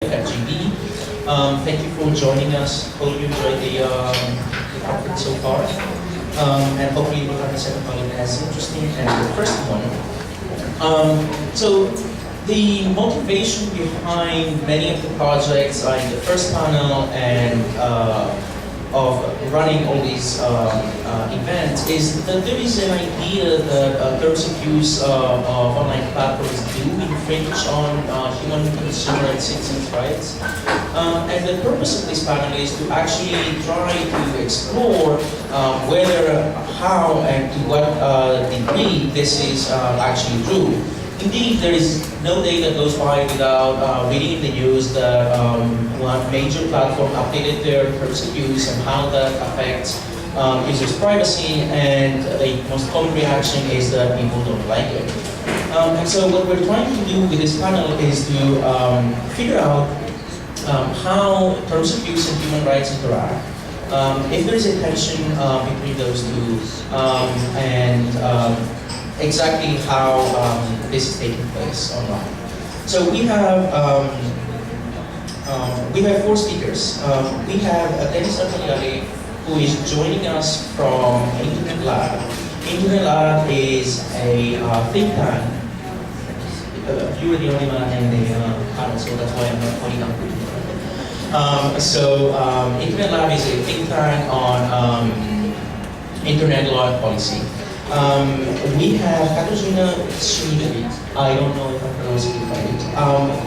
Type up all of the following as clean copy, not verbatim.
FGV. Thank you for joining us. Hope you enjoyed the conference so far. And hopefully you will have the second one as interesting as the first one. So the motivation behind many of the projects in the first panel and of running all these events is that there is an idea that terms of use of online platforms do infringe on human consumer and citizens' rights. And the purpose of this panel is to actually try to explore whether, how, and to what degree this is actually true. Indeed, there is no day that goes by without reading in the news that one major platform updated their terms of use and how that affects users' privacy, and the most common reaction is that people don't like it. And so what we're trying to do with this panel is to figure out how terms of use and human rights interact, if there is a tension between those two, and exactly how this is taking place online. So we have four speakers. We have Dennis Arcaniali, who is joining us from Internet Lab. Internet Lab is a think tank. You are the only man in the panel, so that's why I'm not pointing out. Internet Lab is a think tank on internet law and policy. We have Katarzyna Srini, I don't know if I'm pronouncing it right,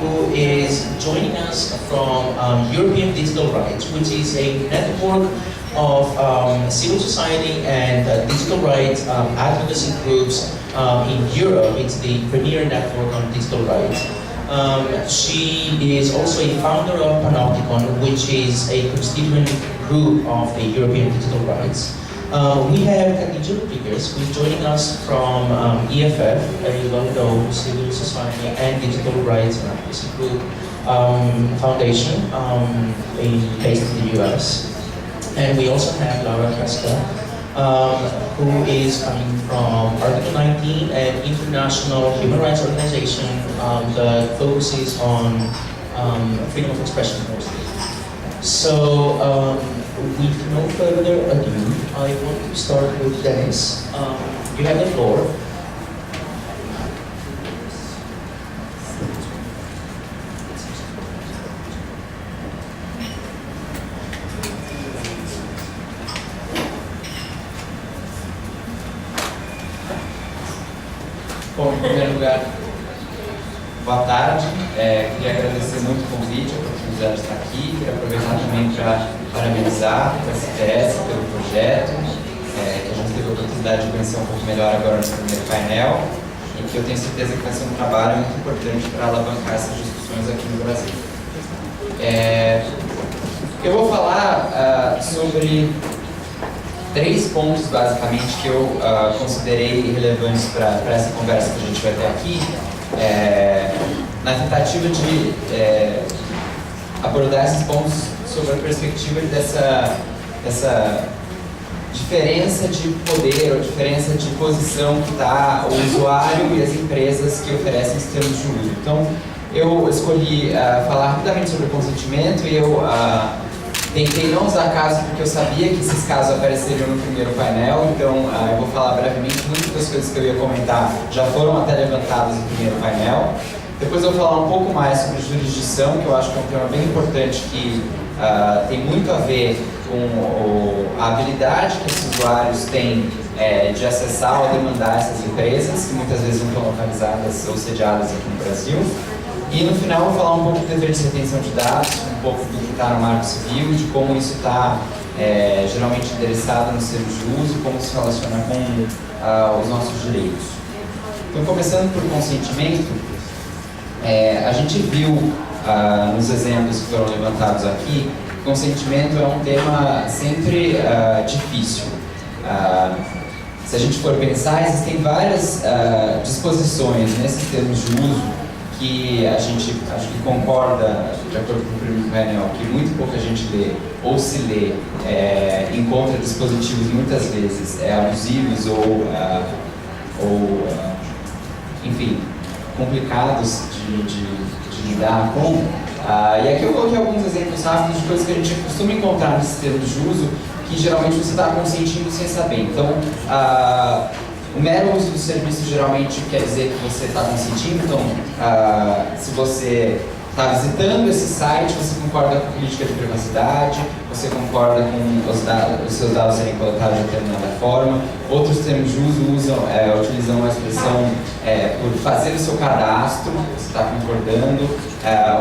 who is joining us from European Digital Rights, which is a network of civil society and digital rights advocacy groups in Europe. It's the premier network on digital rights. She is also a founder of Panopticon, which is a constituent group of the European digital rights. We have Khadija Rodriguez, who is joining us from EFF, a well-known civil society and digital rights and advocacy group foundation based in the US. And we also have Laura Casca, who is coming from Article 19, an international human rights organization that focuses on freedom of expression mostly. So, with no further ado, I want to start with Dennis. You have the floor. Bom, em primeiro lugar, boa tarde. Queria agradecer muito o convite, a oportunidade de estar aqui. Queria aproveitar também para parabenizar o STS pelo projeto, que a gente teve a oportunidade de conhecer um pouco melhor agora no primeiro painel, e que eu tenho certeza que vai ser um trabalho muito importante para alavancar essas discussões aqui no Brasil. Eu vou falar sobre três pontos, basicamente, que eu considerei relevantes para essa conversa que a gente vai ter aqui, na tentativa de abordar esses pontos sobre a perspectiva dessa diferença de poder ou diferença de posição que está o usuário e as empresas que oferecem esses termos de uso. Então, eu escolhi falar rapidamente sobre o consentimento e eu tentei não usar casos porque eu sabia que esses casos apareceriam no primeiro painel, então eu vou falar brevemente. Muitas das coisas que eu ia comentar já foram até levantadas no primeiro painel. Depois eu vou falar um pouco mais sobre jurisdição, que eu acho que é um tema bem importante que tem muito a ver com a habilidade que os usuários têm de acessar ou demandar essas empresas, que muitas vezes não estão localizadas ou sediadas aqui no Brasil. E no final eu vou falar um pouco do dever de retenção de dados, um pouco do que está no Marco Civil, de como isso está geralmente endereçado nos termos de uso, como se relaciona com os nossos direitos. Então, começando por consentimento, a gente viu nos exemplos que foram levantados aqui, consentimento é um tema sempre difícil. Se a gente for pensar, existem várias disposições nesses termos de uso que a gente acho que concorda, de acordo com o primeiro painel, que muito pouca gente lê, ou se lê, encontra dispositivos muitas vezes abusivos ou enfim, complicados de lidar com. E aqui eu coloquei alguns exemplos rápidos de coisas que a gente costuma encontrar nesses termos de uso, que geralmente você está consentindo sem saber. Então, o mero uso do serviço geralmente quer dizer que você está consentindo. Então, se você está visitando esse site, você concorda com a política de privacidade, você concorda com os seus dados serem coletados de determinada forma. Outros termos de uso utilizam a expressão por fazer o seu cadastro, você está concordando.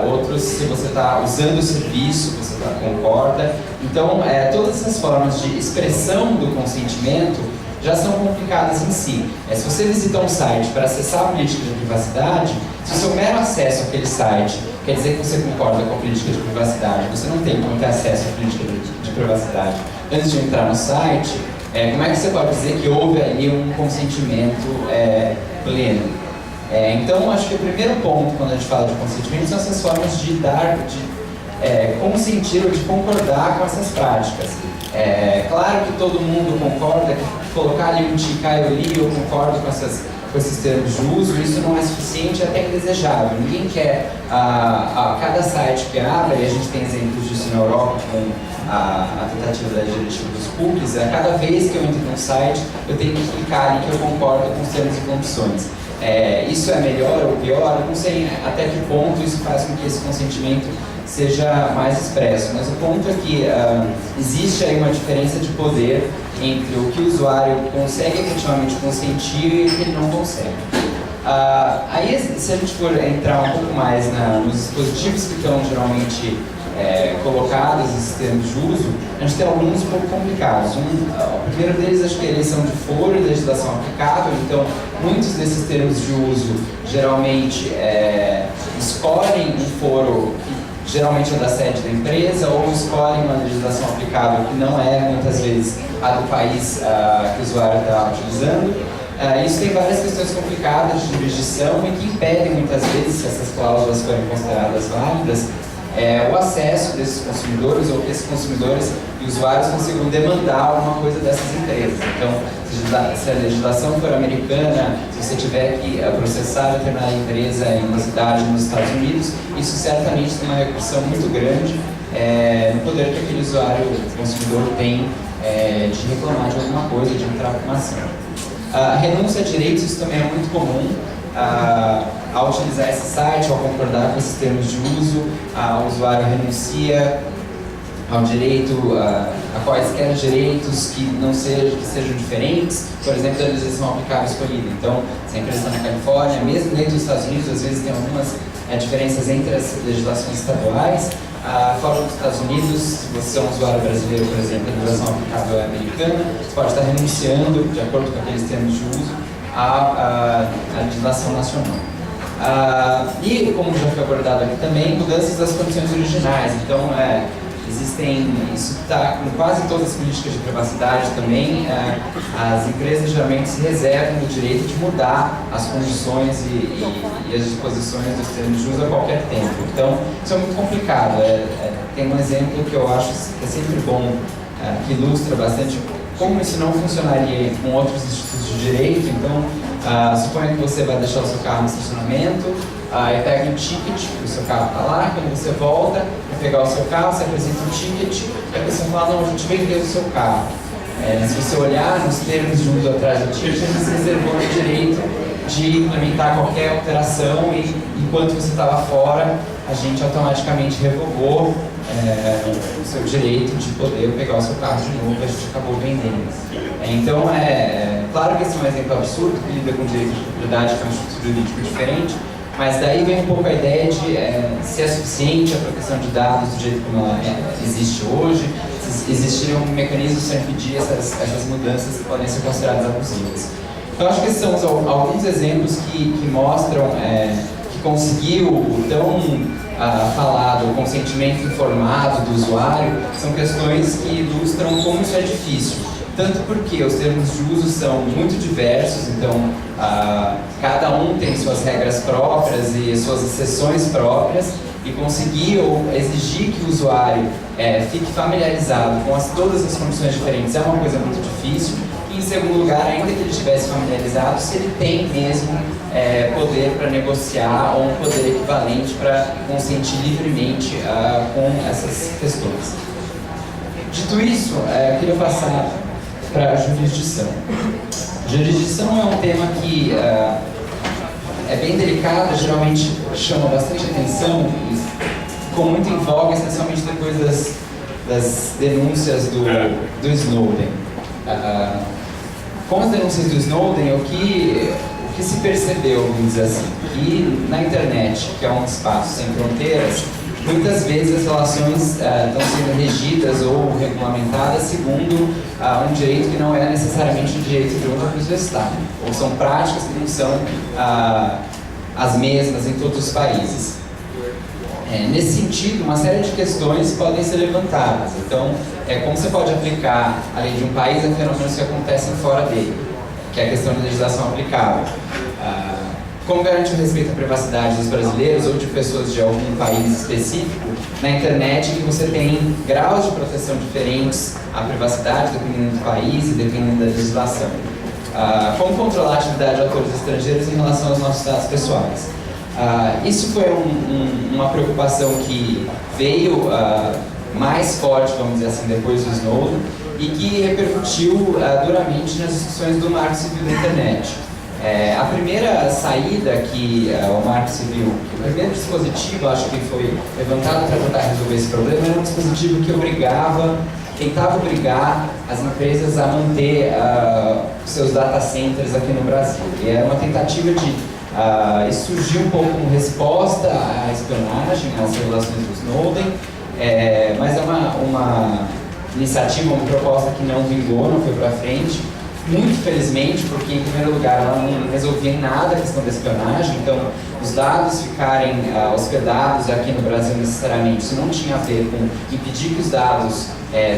Outros, se você está usando o serviço, você concorda. Então, todas essas formas de expressão do consentimento já são complicadas em si. Se você visita um site para acessar a política de privacidade, se o seu mero acesso àquele site quer dizer que você concorda com a política de privacidade, você não tem como ter acesso à política de privacidade antes de entrar no site, como é que você pode dizer que houve ali um consentimento pleno? Então, acho que o primeiro ponto, quando a gente fala de consentimento, são essas formas de consentir ou de concordar com essas práticas. Claro que todo mundo concorda que colocar ali um tique, eu li, eu concordo com esses termos de uso, isso não é suficiente, é até indesejável. Ninguém quer, cada site que abre, e a gente tem exemplos disso na Europa com a tentativa da diretiva dos cookies, cada vez que eu entro num site, eu tenho que clicar ali que eu concordo com os termos e condições. Isso é melhor ou pior? Eu não sei até que ponto isso faz com que esse consentimento seja mais expresso, mas o ponto é que existe aí uma diferença de poder entre o que o usuário consegue efetivamente consentir e o que ele não consegue. Aí, se a gente for entrar um pouco mais nos dispositivos que estão geralmente colocados esses termos de uso, a gente tem alguns um pouco complicados. O primeiro deles, acho que é a eleição de foro e legislação aplicável. Então, muitos desses termos de uso geralmente escolhem um foro que geralmente é da sede da empresa, ou escolhem uma legislação aplicável que não é, muitas vezes, a do país que o usuário está utilizando. Isso tem várias questões complicadas de jurisdição e que impedem, muitas vezes, se essas cláusulas forem consideradas válidas, o acesso desses consumidores, ou que esses consumidores e usuários consigam demandar alguma coisa dessas empresas. Então, se a legislação for americana, se você tiver que processar determinada empresa em uma cidade nos Estados Unidos, isso certamente tem uma repercussão muito grande no poder que aquele usuário, consumidor, tem de reclamar de alguma coisa, de entrar com uma ação. A renúncia a direitos, isso também é muito comum. Ao utilizar esse site, ao concordar com esses termos de uso, o usuário renuncia ao direito, a quaisquer direitos que sejam diferentes, por exemplo, da legislação aplicável escolhida. Então, se a empresa está na Califórnia, mesmo dentro dos Estados Unidos, às vezes tem algumas diferenças entre as legislações estaduais. Fora dos Estados Unidos, se você é um usuário brasileiro, por exemplo, a legislação aplicável é americana, você pode estar renunciando, de acordo com aqueles termos de uso, à legislação nacional. E, como já foi abordado aqui também, mudanças das condições originais. Então, isso está em quase todas as políticas de privacidade também. As empresas geralmente se reservam o direito de mudar as condições e as disposições dos termos de uso a qualquer tempo. Então, isso é muito complicado. Tem um exemplo que eu acho que é sempre bom, que ilustra bastante como isso não funcionaria com outros institutos de direito. Então, suponha que você vai deixar o seu carro no estacionamento, e pega um ticket, o seu carro está lá, quando você volta para pegar o seu carro, você apresenta um ticket, e a pessoa fala, não, a gente vendeu o seu carro. Se você olhar nos termos de uso atrás do ticket, você reservou o direito de implementar qualquer alteração e, enquanto você estava fora, a gente automaticamente revogou o seu direito de poder pegar o seu carro de novo, a gente acabou vendendo. Então, claro que esse é um exemplo absurdo, que lida com direito de propriedade, que é um instituto jurídico diferente, mas daí vem um pouco a ideia de se é suficiente a proteção de dados do jeito como ela existe hoje, se existiriam mecanismos para impedir essas mudanças que podem ser consideradas abusivas. Então, acho que esses são alguns exemplos que mostram que conseguir o tão falado consentimento informado do usuário são questões que ilustram como isso é difícil. Tanto porque os termos de uso são muito diversos, então cada um tem suas regras próprias e suas exceções próprias, e conseguir ou exigir que o usuário fique familiarizado com todas as condições diferentes é uma coisa muito difícil, e em segundo lugar, ainda que ele estivesse familiarizado, se ele tem mesmo poder para negociar ou um poder equivalente para consentir livremente com essas questões. Dito isso, eu queria passar para a jurisdição. Jurisdição é um tema que é bem delicado, geralmente chama bastante atenção, ficou muito em voga, especialmente depois das denúncias do Snowden. Com as denúncias do Snowden, o que se percebeu, vamos dizer assim, que na internet, que é um espaço sem fronteiras, muitas vezes as relações estão sendo regidas ou regulamentadas segundo um direito que não é necessariamente o direito de onde a pessoa está, ou são práticas que não são as mesmas em todos os países. Nesse sentido, uma série de questões podem ser levantadas. Então, como você pode aplicar a lei de um país a fenômenos que acontecem fora dele, que é a questão da legislação aplicável. Como garante o respeito à privacidade dos brasileiros ou de pessoas de algum país específico na internet, que você tem graus de proteção diferentes à privacidade dependendo do país e dependendo da legislação. Como controlar a atividade de atores estrangeiros em relação aos nossos dados pessoais. Isso foi uma preocupação que veio mais forte, vamos dizer assim, depois do Snowden e que repercutiu duramente nas discussões do Marco Civil da internet. A primeira saída que o Marco Civil, o primeiro dispositivo, acho que foi levantado para tentar resolver esse problema, era um dispositivo que tentava obrigar as empresas a manter seus data centers aqui no Brasil. E era uma tentativa de isso surgiu um pouco como resposta à espionagem, às revelações do Snowden, mas é uma iniciativa, uma proposta que não vingou, não foi para frente. Muito felizmente, porque em primeiro lugar ela não resolvia em nada a questão da espionagem, então os dados ficarem hospedados aqui no Brasil necessariamente, isso não tinha a ver com impedir que os dados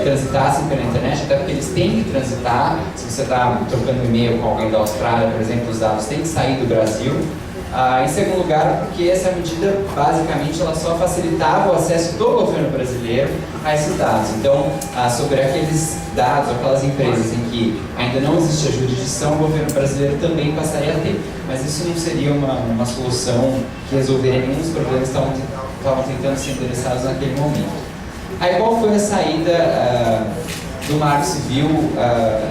transitassem pela internet, até porque eles têm que transitar. Se você está trocando e-mail com alguém da Austrália, por exemplo, os dados têm que sair do Brasil. Em segundo lugar, porque essa medida, basicamente, ela só facilitava o acesso do governo brasileiro a esses dados. Então, sobre aqueles dados, aquelas empresas em que ainda não existe a jurisdição, o governo brasileiro também passaria a ter. Mas isso não seria uma solução que resolveria nenhum dos problemas que estavam tentando ser endereçados naquele momento. Aí, qual foi a saída do Marco Civil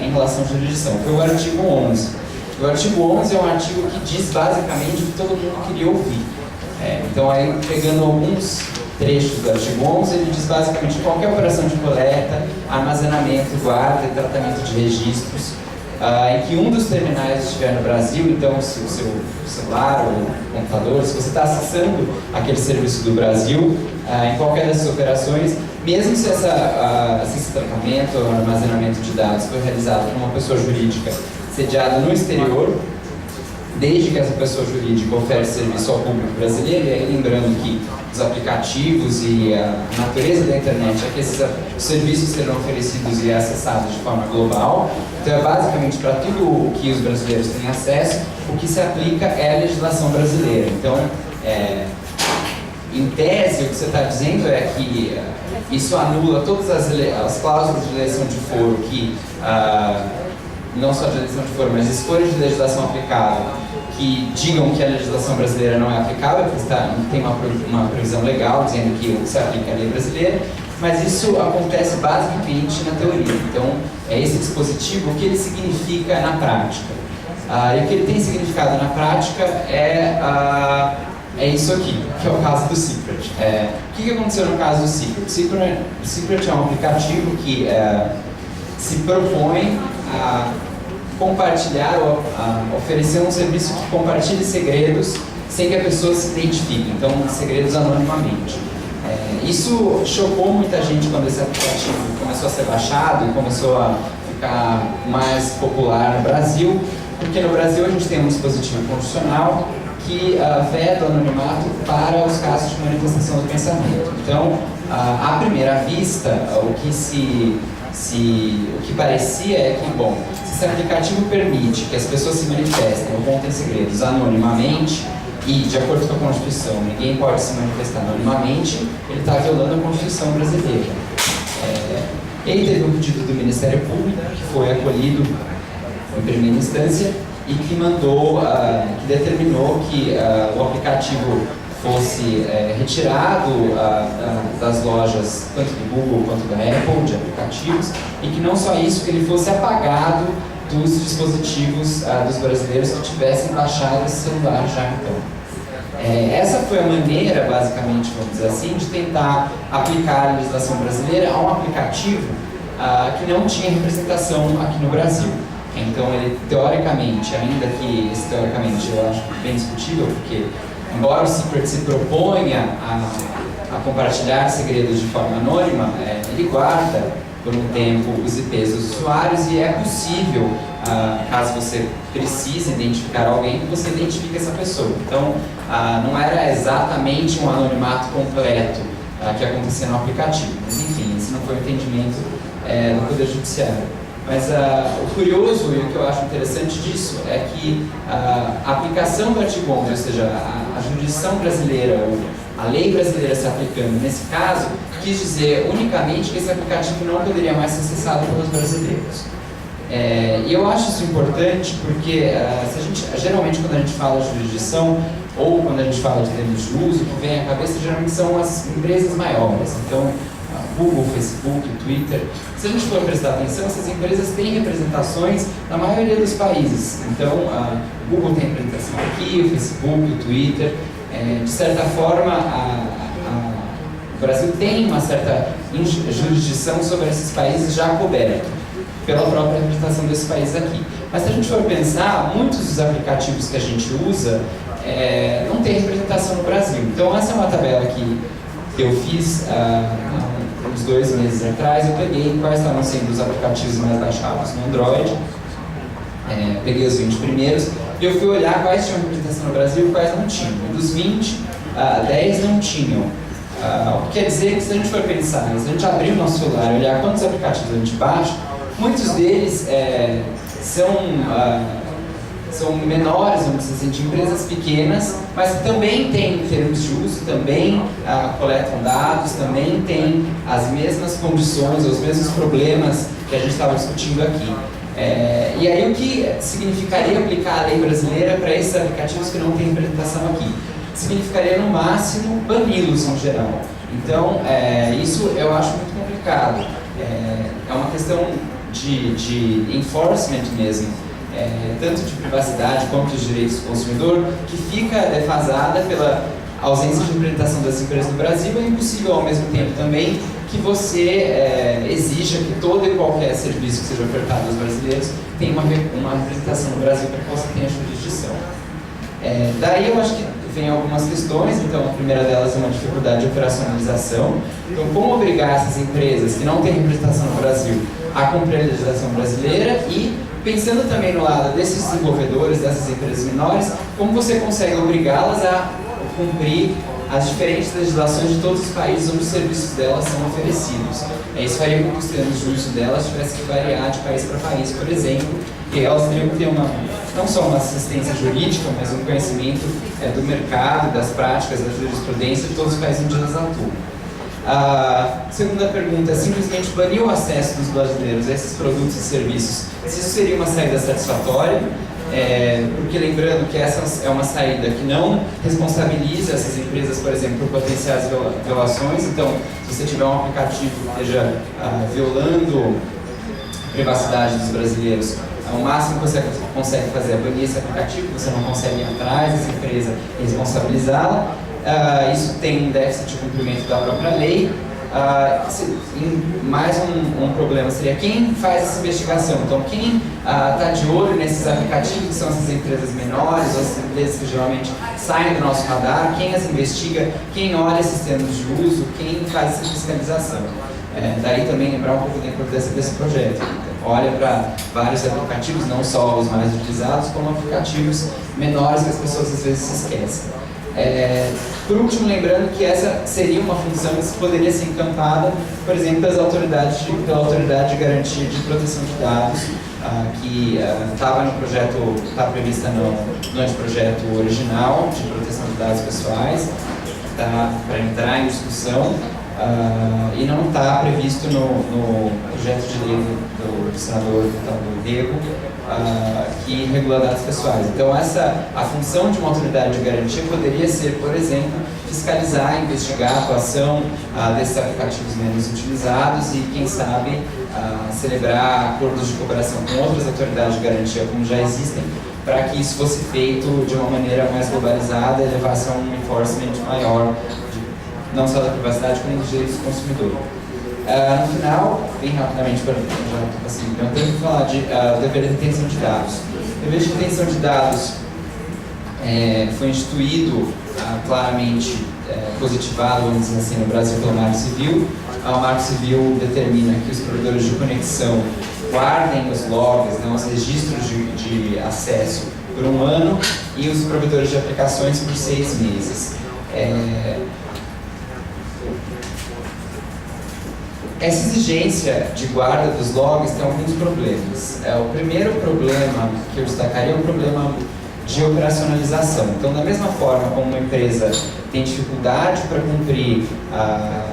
em relação à jurisdição? Foi o artigo 11. O artigo 11 é um artigo que diz basicamente o que todo mundo queria ouvir. Então, aí, pegando alguns trechos do artigo 11, ele diz basicamente que qualquer operação de coleta, armazenamento, guarda e tratamento de registros, em que um dos terminais estiver no Brasil, então se o seu celular ou computador, se você está acessando aquele serviço do Brasil, em qualquer dessas operações, mesmo se esse tratamento ou armazenamento de dados foi realizado por uma pessoa jurídica sediado no exterior, desde que essa pessoa jurídica oferece serviço ao público brasileiro, e aí lembrando que os aplicativos e a natureza da internet é que esses serviços serão oferecidos e acessados de forma global. Então é basicamente para tudo o que os brasileiros têm acesso, o que se aplica é a legislação brasileira. Então, em tese, o que você está dizendo é que isso anula todas as cláusulas de eleição de foro que não só de eleição de foro, mas escolhas de legislação aplicável que digam que a legislação brasileira não é aplicável, porque tem uma previsão legal dizendo que se aplica a lei brasileira, mas isso acontece basicamente na teoria. Então, esse dispositivo, o que ele significa na prática? E o que ele tem significado na prática é isso aqui, que é o caso do Secret. O que aconteceu no caso do Secret? O Secret é um aplicativo que se propõe a compartilhar ou a oferecer um serviço que compartilhe segredos sem que a pessoa se identifique, então segredos anonimamente. Isso chocou muita gente quando esse aplicativo começou a ser baixado e começou a ficar mais popular no Brasil, porque no Brasil a gente tem um dispositivo constitucional que veda o anonimato para os casos de manifestação do pensamento. Então, à primeira vista, o que parecia é que, bom, se esse aplicativo permite que as pessoas se manifestem ou contem segredos anonimamente e, de acordo com a Constituição, ninguém pode se manifestar anonimamente, ele está violando a Constituição brasileira. Ele teve um pedido do Ministério Público, que foi acolhido em primeira instância, e que que determinou que o aplicativo fosse retirado das lojas, tanto do Google quanto da Apple, de aplicativos, e que não só isso, que ele fosse apagado dos dispositivos dos brasileiros que tivessem baixado esse celular já então. Essa foi a maneira, basicamente, vamos dizer assim, de tentar aplicar a legislação brasileira a um aplicativo que não tinha representação aqui no Brasil. Então ele, teoricamente, ainda que esse teoricamente eu acho bem discutível, porque embora o Secret se proponha a compartilhar segredos de forma anônima, ele guarda por um tempo os IPs dos usuários e é possível, caso você precise identificar alguém, que você identifique essa pessoa. Então não era exatamente um anonimato completo que acontecia no aplicativo, mas enfim, esse não foi o entendimento do Poder Judiciário. Mas o curioso e o que eu acho interessante disso é que a aplicação do artigo 11, ou seja, a jurisdição brasileira, a lei brasileira se aplicando nesse caso, quis dizer unicamente que esse aplicativo não poderia mais ser acessado pelos brasileiros. E eu acho isso importante porque geralmente quando a gente fala de jurisdição ou quando a gente fala de termos de uso, o que vem à cabeça geralmente são as empresas maiores. Então, Google, Facebook, Twitter. Se a gente for prestar atenção, essas empresas têm representações na maioria dos países. Então, o Google tem representação aqui, o Facebook, o Twitter. De certa forma, o Brasil tem uma certa jurisdição sobre esses países já coberta pela própria representação desses países aqui. Mas se a gente for pensar, muitos dos aplicativos que a gente usa não têm representação no Brasil. Então, essa é uma tabela que eu fiz uns 2 meses atrás. Eu peguei quais estavam sendo os aplicativos mais baixados no Android, peguei os 20 primeiros e eu fui olhar quais tinham representação no Brasil e quais não tinham. E dos 20, 10 não tinham. O que quer dizer que se a gente for pensar, se a gente abrir o nosso celular e olhar quantos aplicativos a gente baixa, muitos deles são menores, vamos dizer assim, de empresas pequenas, mas que também têm termos de uso, também coletam dados, também têm as mesmas condições, os mesmos problemas que a gente estava discutindo aqui. E aí o que significaria aplicar a lei brasileira para esses aplicativos que não têm representação aqui? Significaria no máximo bani-los em geral. Então isso eu acho muito complicado. É uma questão de enforcement mesmo. Tanto de privacidade quanto dos direitos do consumidor, que fica defasada pela ausência de representação das empresas no Brasil. É impossível ao mesmo tempo também que você exija que todo e qualquer serviço que seja ofertado aos brasileiros tenha uma representação no Brasil para que você tenha jurisdição. Daí eu acho que vem algumas questões. Então a primeira delas é uma dificuldade de operacionalização. Então, como obrigar essas empresas que não têm representação no Brasil a cumprir a legislação brasileira e pensando também no lado desses desenvolvedores, dessas empresas menores, como você consegue obrigá-las a cumprir as diferentes legislações de todos os países onde os serviços delas são oferecidos. Isso faria com que os termos de uso delas tivessem que variar de país para país, por exemplo, e elas teriam que ter não só uma assistência jurídica, mas um conhecimento do mercado, das práticas, da jurisprudência de todos os países onde elas atuam. A segunda pergunta é simplesmente banir o acesso dos brasileiros a esses produtos e serviços. Se isso seria uma saída satisfatória, porque lembrando que essa é uma saída que não responsabiliza essas empresas, por exemplo, por potenciais violações. Então, se você tiver um aplicativo que esteja violando a privacidade dos brasileiros, o máximo que você consegue fazer é banir esse aplicativo, você não consegue ir atrás dessa empresa e responsabilizá-la. Isso tem um déficit de cumprimento da própria lei. Mais um problema seria quem faz essa investigação. Então, quem está de olho nesses aplicativos, que são essas empresas menores, ou essas empresas que geralmente saem do nosso radar, quem as investiga, quem olha esses termos de uso, quem faz essa fiscalização. Daí também lembrar um pouco da importância desse projeto. Então, olha para vários aplicativos, não só os mais utilizados, como aplicativos menores que as pessoas às vezes se esquecem. Por último, lembrando que essa seria uma função que poderia ser encampada, por exemplo, pela Autoridade de Garantia de Proteção de Dados, que estava no projeto, está prevista no anteprojeto original de proteção de dados pessoais, está para entrar em discussão. e não está previsto no projeto de lei do senador do Rego, que regula dados pessoais. Então, a função de uma autoridade de garantia poderia ser, por exemplo, fiscalizar, investigar a atuação desses aplicativos menos utilizados e, quem sabe, celebrar acordos de cooperação com outras autoridades de garantia, como já existem, para que isso fosse feito de uma maneira mais globalizada e levasse a um enforcement maior, não só da privacidade, como dos direitos do consumidor. No final, bem rapidamente, para já estou assim, eu tenho que falar de dever de retenção de dados. O dever de retenção de dados foi instituído claramente positivado, vamos dizer assim, no Brasil pelo Marco Civil. O Marco Civil determina que os provedores de conexão guardem os logs, os registros de acesso por 1 ano e os provedores de aplicações por 6 meses. Essa exigência de guarda dos logs tem alguns problemas. O primeiro problema que eu destacaria é o problema de operacionalização. Então, da mesma forma como uma empresa tem dificuldade para cumprir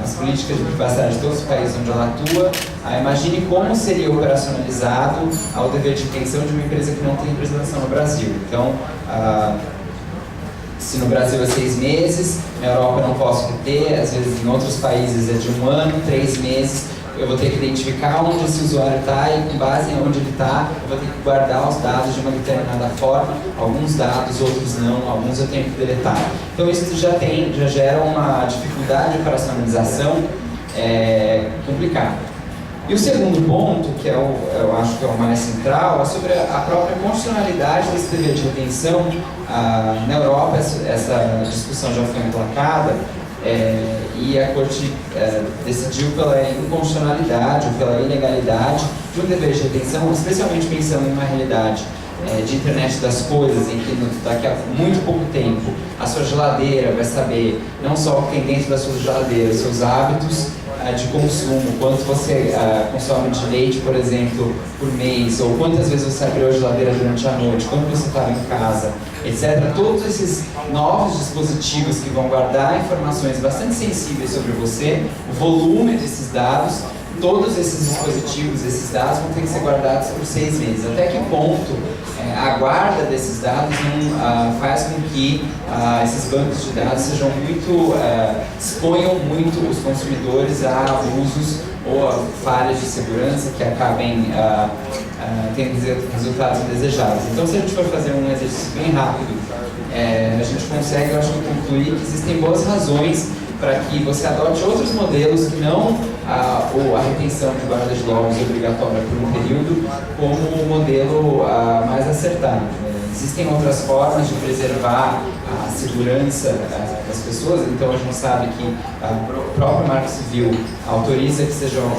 as políticas de privacidade de todos os países onde ela atua, imagine como seria operacionalizado o dever de retenção de uma empresa que não tem representação no Brasil. Então, se no Brasil é 6 meses, na Europa eu não posso reter, às vezes em outros países é de 1 ano, 3 meses, eu vou ter que identificar onde esse usuário está e, com base em onde ele está, eu vou ter que guardar os dados de uma determinada forma, alguns dados, outros não, alguns eu tenho que deletar. Então isso já gera uma dificuldade de operacionalização complicada. E o segundo ponto, que eu acho que é o mais central, é sobre a própria constitucionalidade desse dever de retenção. Na Europa, essa discussão já foi emplacada e a Corte decidiu pela inconstitucionalidade ou pela ilegalidade de um dever de retenção, especialmente pensando em uma realidade de internet das coisas, em que daqui a muito pouco tempo a sua geladeira vai saber não só o que tem dentro da sua geladeira, os seus hábitos de consumo, quanto você consome de leite, por exemplo, por mês, ou quantas vezes você abriu a geladeira durante a noite, quando você estava em casa, etc. Todos esses novos dispositivos que vão guardar informações bastante sensíveis sobre você, o volume desses dados, todos esses dispositivos, esses dados vão ter que ser guardados por 6 meses. Até que ponto a guarda desses dados não faz com que esses bancos de dados sejam exponham muito os consumidores a abusos ou a falhas de segurança que acabem tendo resultados indesejáveis. Então, se a gente for fazer um exercício bem rápido, a gente consegue, eu acho que, concluir que existem boas razões para que você adote outros modelos que não a retenção de guarda de logs obrigatória por um período como o modelo mais acertado. Existem outras formas de preservar a segurança das pessoas, então a gente sabe que o próprio Marco Civil autoriza que sejam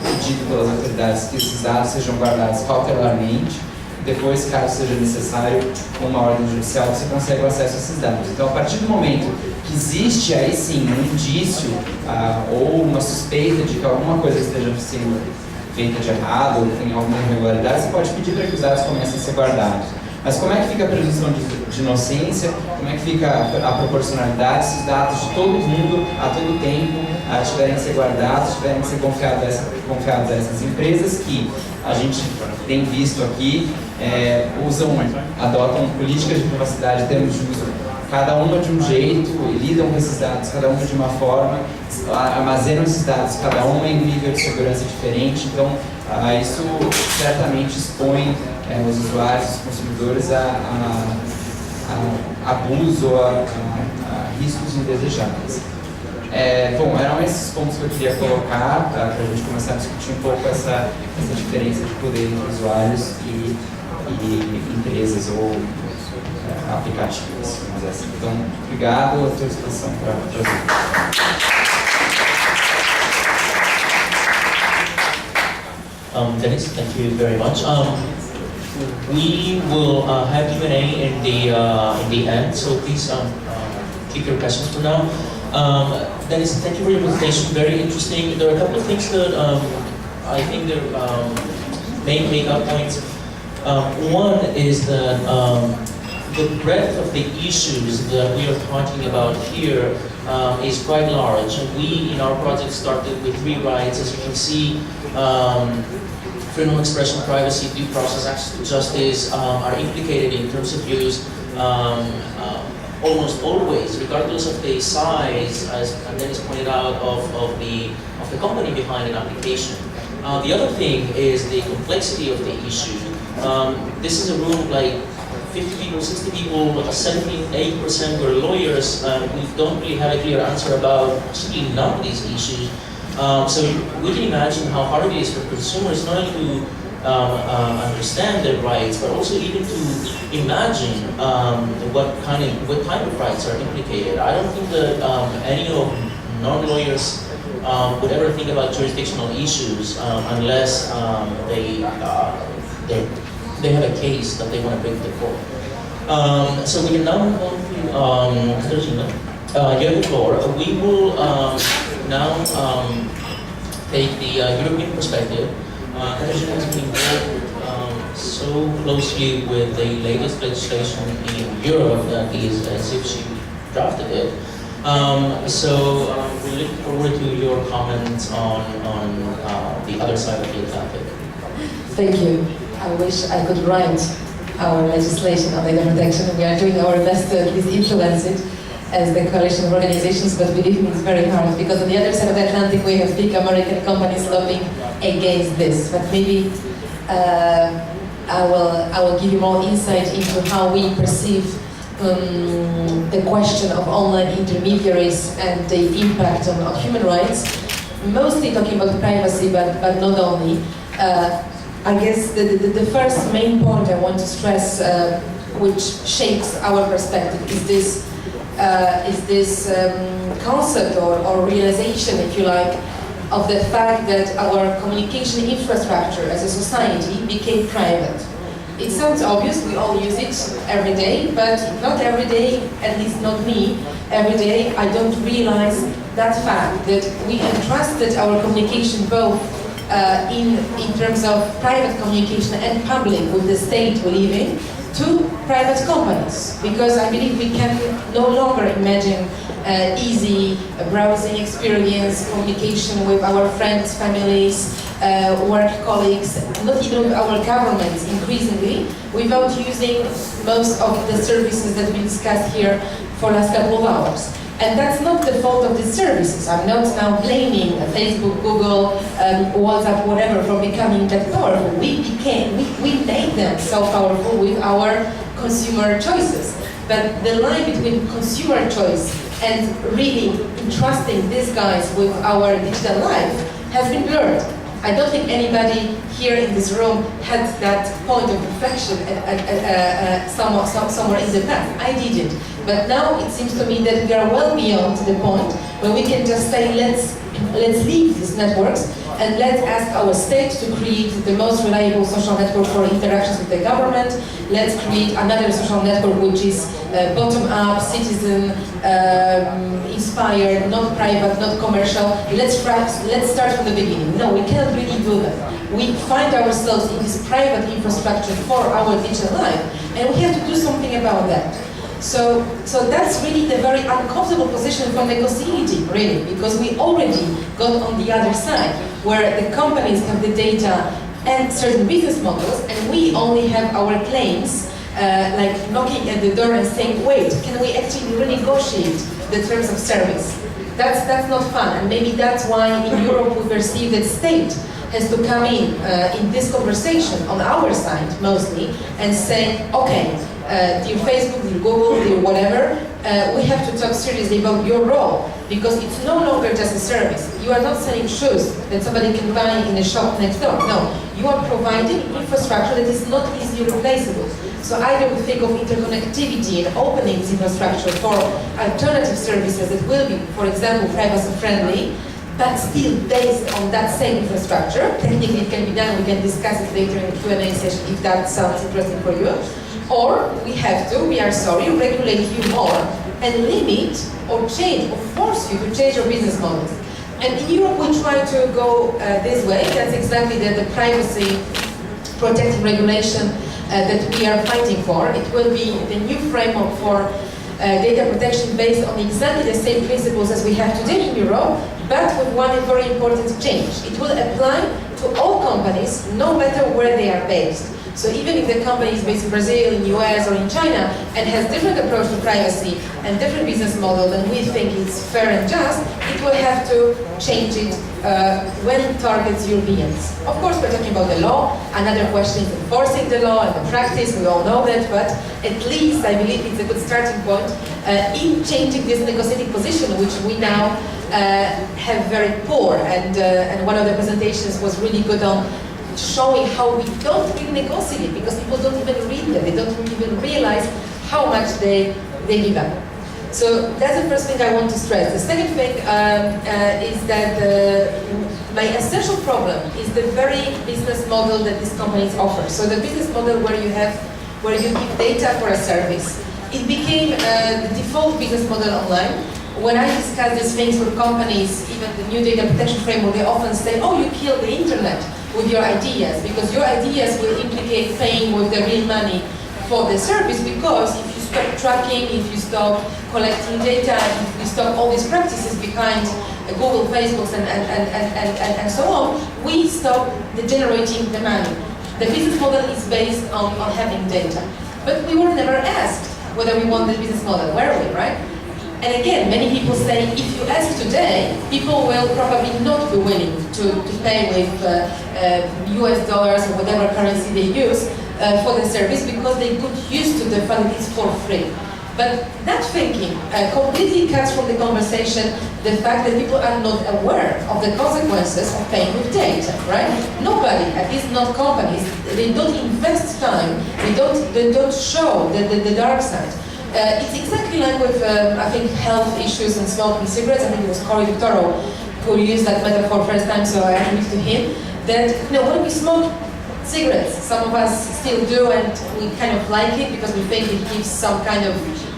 pedido pelas autoridades que esses dados sejam guardados cautelarmente. Depois, caso seja necessário, com uma ordem judicial, você consegue o acesso a esses dados. Então, a partir do momento que existe aí sim um indício ou uma suspeita de que alguma coisa esteja sendo feita de errado ou tem alguma irregularidade, você pode pedir para que os dados comecem a ser guardados. Mas como é que fica a presunção de inocência? Como é que fica a proporcionalidade se os dados de todo mundo, a todo tempo, tiverem que ser guardados, tiverem que ser confiados a essas empresas que a gente tem visto aqui, adotam políticas de privacidade, termos de uso, cada uma de um jeito, lidam com esses dados, cada uma de uma forma, armazenam esses dados, cada uma em um nível de segurança diferente. Então, isso certamente expõe os usuários, os consumidores a abuso ou a riscos indesejáveis. Bom, eram esses pontos que eu queria colocar para a gente começar a discutir um pouco essa diferença de poder entre usuários e empresas ou aplicativos, vamos dizer assim. Então, obrigado, à sua disposição para ouvir. Dennis, thank you very much. We will have Q&A in the end, so please keep your questions for now. Dennis, thank you for your presentation. Very interesting. There are a couple of things that I think they're main make-up points. One is that the breadth of the issues that we are talking about here is quite large. And we, in our project, started with 3 rights. As you can see, freedom of expression, privacy, due process, access to justice are implicated in terms of use almost always, regardless of the size, as Dennis pointed out, of the company behind an application. The other thing is the complexity of the issue. This is a room like 50 people, 60 people, 78% were lawyers. We don't really have a clear answer about actually none of these issues. So we can imagine how hard it is for consumers not only to understand their rights, but also even to imagine what type of rights are implicated. I don't think that any of non-lawyers would ever think about jurisdictional issues unless they have a case that they want to bring to the court. So we can now move on to Katarzyna. You have the floor. We will now take the European perspective. Katarzyna has been involved so closely with the latest legislation in Europe that is as if she drafted it. We look forward to your comments on the other side of the Atlantic. Thank you. I wish I could write our legislation on data protection. We are doing our best to at least influence it as the coalition of organizations, but believe me, it's very hard because on the other side of the Atlantic we have big American companies lobbying against this. But maybe I will give you more insight into how we perceive the question of online intermediaries and the impact on human rights. Mostly talking about privacy, but not only. I guess the first main point I want to stress, which shapes our perspective, is this concept or realization, if you like, of the fact that our communication infrastructure as a society became private. It sounds obvious, we all use it every day, but not every day, at least not me, every day I don't realize that fact that we entrusted our communication both in terms of private communication and public with the state we live in to private companies, because I believe we can no longer imagine easy browsing experience, communication with our friends, families, work colleagues, not even with our governments increasingly, without using most of the services that we discussed here for the last couple of hours. And that's not the fault of the services. I'm not now blaming Facebook, Google, WhatsApp, whatever, for becoming that powerful. We made them so powerful with our consumer choices. But the line between consumer choice and really entrusting these guys with our digital life has been blurred. I don't think anybody here in this room had that point of reflection somewhere in the past. I didn't. But now it seems to me that we are well beyond the point where we can just say, let's leave these networks and let's ask our state to create the most reliable social network for interactions with the government. Let's create another social network which is bottom-up, citizen, inspired, not private, not commercial. Let's start from the beginning. No, we cannot really do that. We find ourselves in this private infrastructure for our digital life, and we have to do something about that. So that's really the very uncomfortable position for negotiating, really, because we already got on the other side, where the companies have the data and certain business models, and we only have our claims, like knocking at the door and saying, wait, can we actually renegotiate the terms of service? That's not fun, and maybe that's why in Europe we perceive that state has to come in this conversation on our side mostly and say, okay, dear Facebook, dear Google, dear whatever, we have to talk seriously about your role, because it's no longer just a service. You are not selling shoes that somebody can buy in a shop next door. No, you are providing infrastructure that is not easily replaceable. So either we think of interconnectivity and opening this infrastructure for alternative services that will be, for example, privacy-friendly, but still based on that same infrastructure. Technically it can be done, we can discuss it later in the Q&A session if that sounds interesting for you. Or we are sorry, regulate you more and limit or change or force you to change your business models. And in Europe we try to go this way. That's exactly the privacy protecting regulation that we are fighting for. It will be the new framework for data protection based on exactly the same principles as we have today in Europe, but with one very important change. It will apply to all companies, no matter where they are based. So even if the company is based in Brazil, in US, or in China, and has different approach to privacy and different business model than we think is fair and just, it will have to change it when it targets Europeans. Of course, we're talking about the law. Another question is enforcing the law and the practice. We all know that, but at least I believe it's a good starting point in changing this negotiating position, which we now have very poor. And one of the presentations was really good on showing how we don't really negotiate because people don't even read them. They don't even realize how much they give up. So that's the first thing I want to stress. The second thing is that my essential problem is the very business model that these companies offer. So the business model where you give data for a service. It became the default business model online. When I discuss these things with companies, even the new data protection framework, they often say, oh, you killed the internet with your ideas, because your ideas will implicate paying with the real money for the service, because if you stop tracking, if you stop collecting data, if you stop all these practices behind Google, Facebook, and so on, we stop generating the money. The business model is based on having data. But we were never asked whether we want the business model, were we, right? And again, many people say, if you ask today, people will probably not be willing to pay with US dollars or whatever currency they use for the service because they got used to the fact that it's for free. But that thinking completely cuts from the conversation the fact that people are not aware of the consequences of paying with data, right? Nobody, at least not companies, they don't invest time, they don't show the dark side. It's exactly like with, I think, health issues and smoking cigarettes. I think it was Cory Doctorow who used that metaphor first time, so I attribute to him. That, when we smoke cigarettes, some of us still do, and we kind of like it because we think it gives some kind of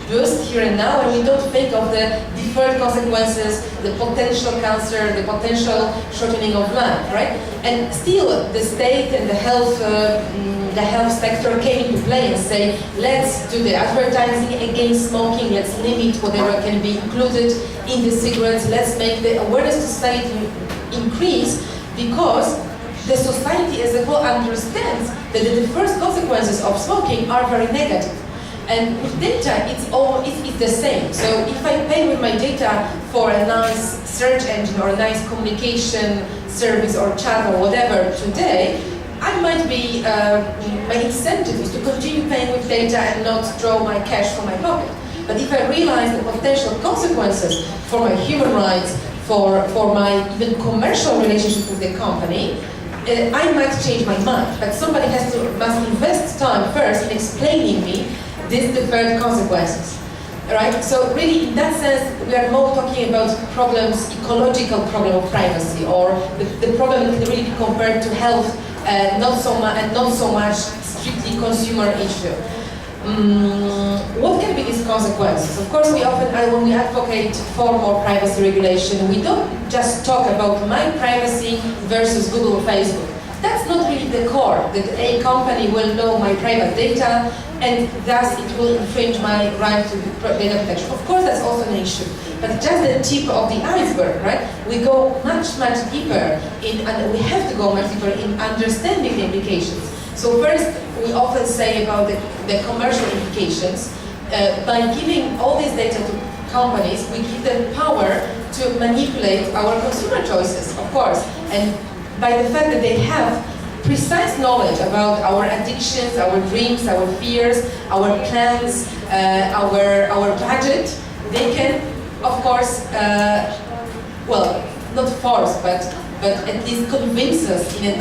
boost here and now, and we don't think of the deferred consequences, the potential cancer, the potential shortening of life, right? And still, the state and the health sector came into play and say, let's do the advertising against smoking, let's limit whatever can be included in the cigarettes, let's make the awareness to society increase, because the society as a whole understands that the first consequences of smoking are very negative. And with data, it's the same. So if I pay with my data for a nice search engine or a nice communication service or chat or whatever today, I might be, my incentive is to continue paying with data and not draw my cash from my pocket. But if I realize the potential consequences for my human rights, for my even commercial relationship with the company, I might change my mind. But somebody must invest time first in explaining me these deferred consequences, right? So really, in that sense, we are more talking about problems, ecological problem of privacy, or the problem that can really be compared to health, not so much strictly consumer issue. What can be these consequences? Of course, when we advocate for more privacy regulation, we don't just talk about my privacy versus Google or Facebook. That's not really the core, that a company will know my private data and thus it will infringe my right to data protection. Of course, that's also an issue, but just the tip of the iceberg, right? We go much, much deeper and we have to go much deeper in understanding the implications. So first, we often say about the commercial implications. By giving all this data to companies, we give them power to manipulate our consumer choices, of course. And by the fact that they have precise knowledge about our addictions, our dreams, our fears, our plans, our budget, they can, of course, well, not force, but at least convince us in a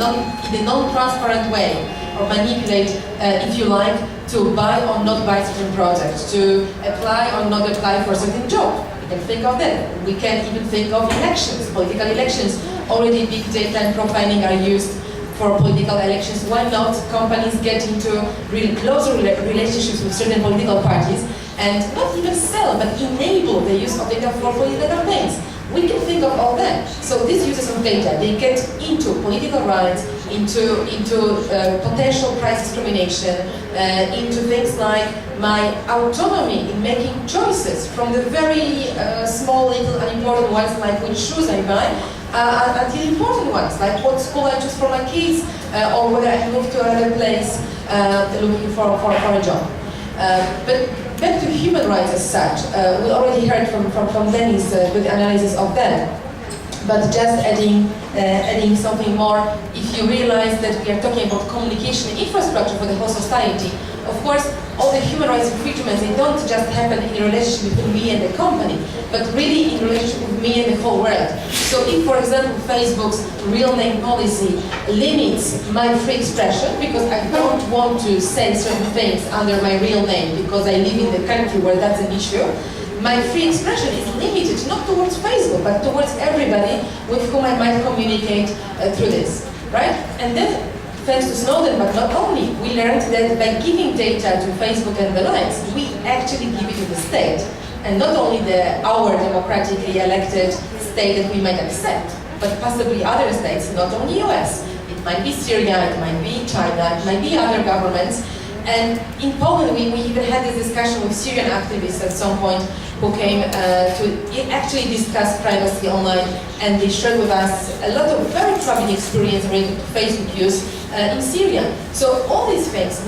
non-transparent way, or manipulate, if you like, to buy or not buy certain projects, to apply or not apply for a certain job. We can think of that. We can even think of elections, political elections. Already big data and profiling are used for political elections. Why not companies get into really closer relationships with certain political parties and not even sell, but enable the use of data for political campaigns? We can think of all that. So these users of data, they get into political rights, into potential price discrimination, into things like my autonomy in making choices, from the very small, little, unimportant ones like which shoes I buy, until important ones like what school I choose for my kids, or whether I move to another place looking for a job. But back to human rights as such, we already heard from Dennis good analysis of them. But just adding something more, if you realize that we are talking about communication infrastructure for the whole society, of course, all the human rights infringements, they don't just happen in a relationship between me and the company, but really in relationship with me and the whole world. So if, for example, Facebook's real name policy limits my free expression because I don't want to say certain things under my real name because I live in the country where that's an issue, my free expression is limited not towards Facebook, but towards everybody with whom I might communicate through this, right? And then, thanks to Snowden, but not only, we learned that by giving data to Facebook and the likes, we actually give it to the state, and not only our democratically elected state that we might accept, but possibly other states, not only US. It might be Syria, it might be China, it might be other governments. And in Poland, we even had this discussion with Syrian activists at some point who came to actually discuss privacy online, and they shared with us a lot of very troubling experience related to Facebook use in Syria. So all these things,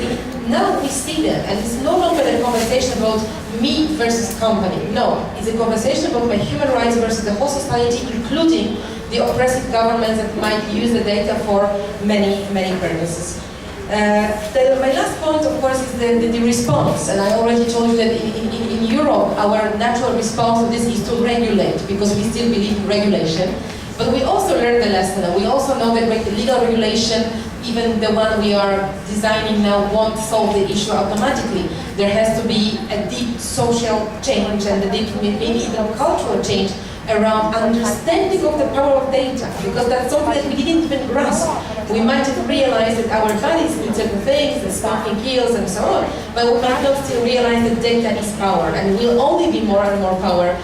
now we see them, and it's no longer a conversation about me versus company. No, it's a conversation about my human rights versus the whole society, including the oppressive governments that might use the data for many, many purposes. My last point, of course, is the response, and I already told you that in Europe, our natural response to this is to regulate, because we still believe in regulation. But we also learned the lesson, and we also know that with legal regulation, even the one we are designing now won't solve the issue automatically. There has to be a deep social change and a deep, maybe even cultural change around understanding of the power of data, because that's something that we didn't even grasp. We might have realized that our bodies need certain things, that smoking kills and so on, but we might not still realize that data is power, and will only be more and more power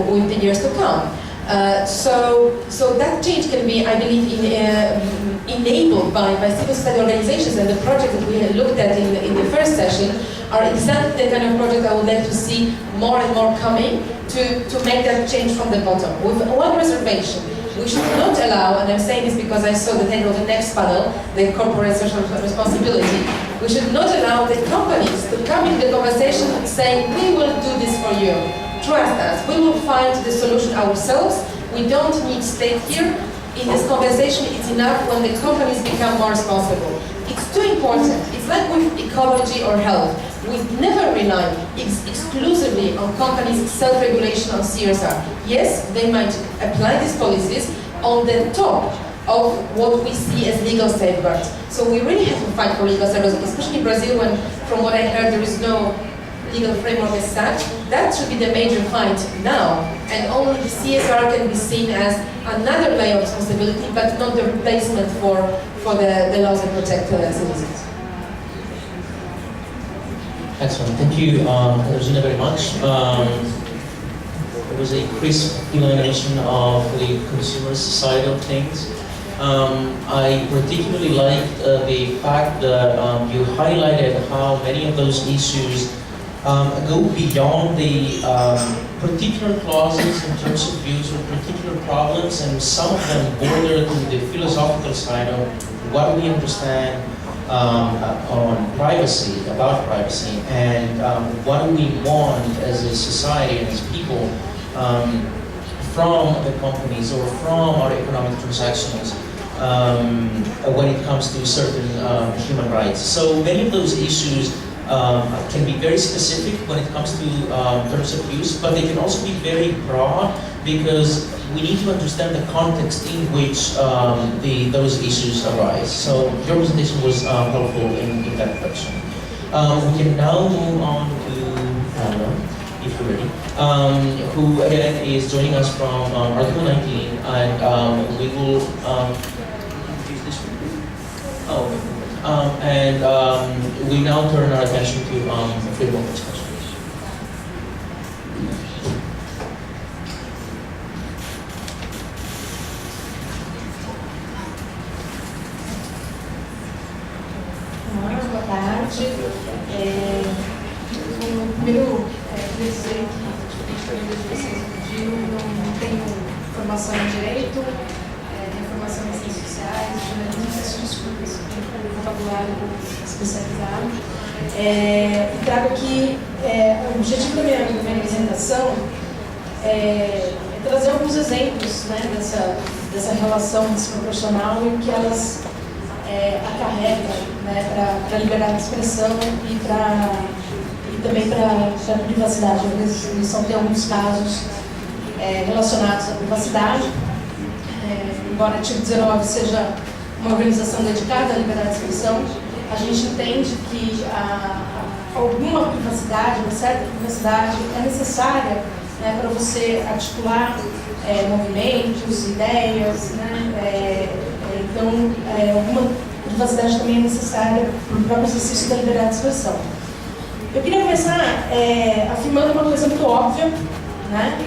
with the years to come. So that change can be, I believe, enabled by civil society organizations, and the project that we had looked at in the first session are exactly the kind of project I would like to see more and more coming to make that change from the bottom. With one reservation, we should not allow, and I'm saying this because I saw the title of the next panel, the corporate social responsibility, we should not allow the companies to come in the conversation and say, we will do this for you. Trust us, we will find the solution ourselves. We don't need state here. In this conversation, it's enough when the companies become more responsible. It's too important. It's like with ecology or health. We never rely exclusively on companies' self-regulation on CSR. Yes, they might apply these policies on the top of what we see as legal safeguards. So we really have to fight for legal safeguards, especially in Brazil, when, from what I heard, there is no legal framework as such. That should be the major fight now, and only the CSR can be seen as another layer of responsibility, but not the replacement for the laws that protect citizens. Excellent. Thank you, Regina, very much. There was a crisp delineation of the consumer side of things. I particularly liked the fact that you highlighted how many of those issues go beyond the particular clauses in terms of views or particular problems, and some of them border to the philosophical side of what we understand on privacy, about privacy, and what we want as a society and as people from the companies or from our economic transactions when it comes to certain human rights. So many of those issues can be very specific when it comes to terms of use, but they can also be very broad because we need to understand the context in which those issues arise. So your presentation was helpful in that direction. We can now move on to Anna, if you're ready, who again is joining us from Article 19, and we will use this one. Oh, okay. And we now turn our attention to freedom of expression. tarde. Primeiro, queria dizer que, diferente do que vocês pediram, não tenho formação em direito, tenho formação em ciências sociais, jornalismo, peço desculpas pelo vocabulário especializado. E trago aqui, o objetivo da minha apresentação é trazer alguns exemplos, né, dessa relação desproporcional e o que elas acarretam, né, para a liberdade de expressão e também para a privacidade. Eles são tem alguns casos relacionados à privacidade. Embora a Artigo 19 seja uma organização dedicada à liberdade de expressão, a gente entende que alguma privacidade, uma certa privacidade é necessária, né, para você articular movimentos, ideias, né, então alguma privacidade também é necessária para o exercício da liberdade de expressão. Eu queria começar afirmando uma coisa muito óbvia, né,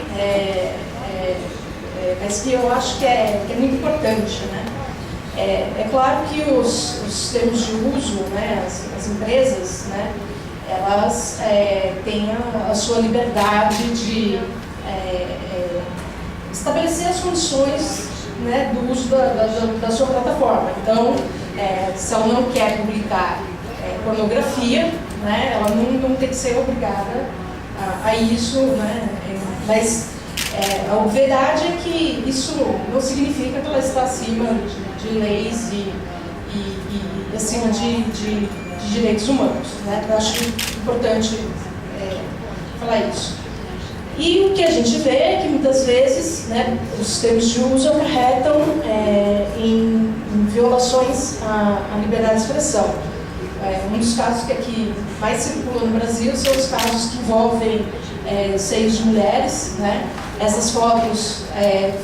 mas que eu acho que é muito importante, né. É claro que os termos de uso, né, as empresas, né, elas têm a sua liberdade de estabelecer as condições, né, do uso da sua plataforma. Então, se ela não quer publicar pornografia, né, ela não tem que ser obrigada a isso, né, mas a verdade é que isso não significa que ela está acima de leis e acima de direitos humanos, né? Eu acho importante falar isso. E o que a gente vê é que muitas vezes, né, os termos de uso acarretam em violações à liberdade de expressão. Um dos casos que aqui mais circula no Brasil são os casos que envolvem seios de mulheres, né? Essas fotos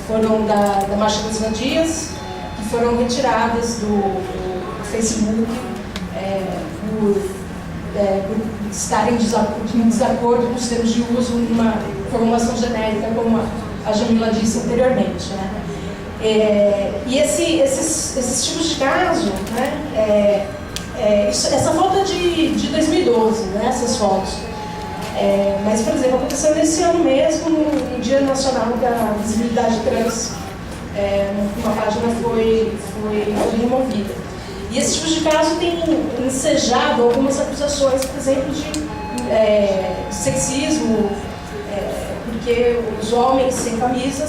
foram da Marcha das Vadias, que foram retiradas do Facebook por estarem em desacordo com os termos de uso numa formulação genérica, como a Jamila disse anteriormente, né? E esses tipos de caso, né, essa foto é de 2012, né, essas fotos. Mas, por exemplo, aconteceu nesse ano mesmo, no Dia Nacional da Visibilidade Trans, uma página foi removida. E esse tipo de caso tem ensejado algumas acusações, por exemplo, de sexismo, porque os homens sem camisa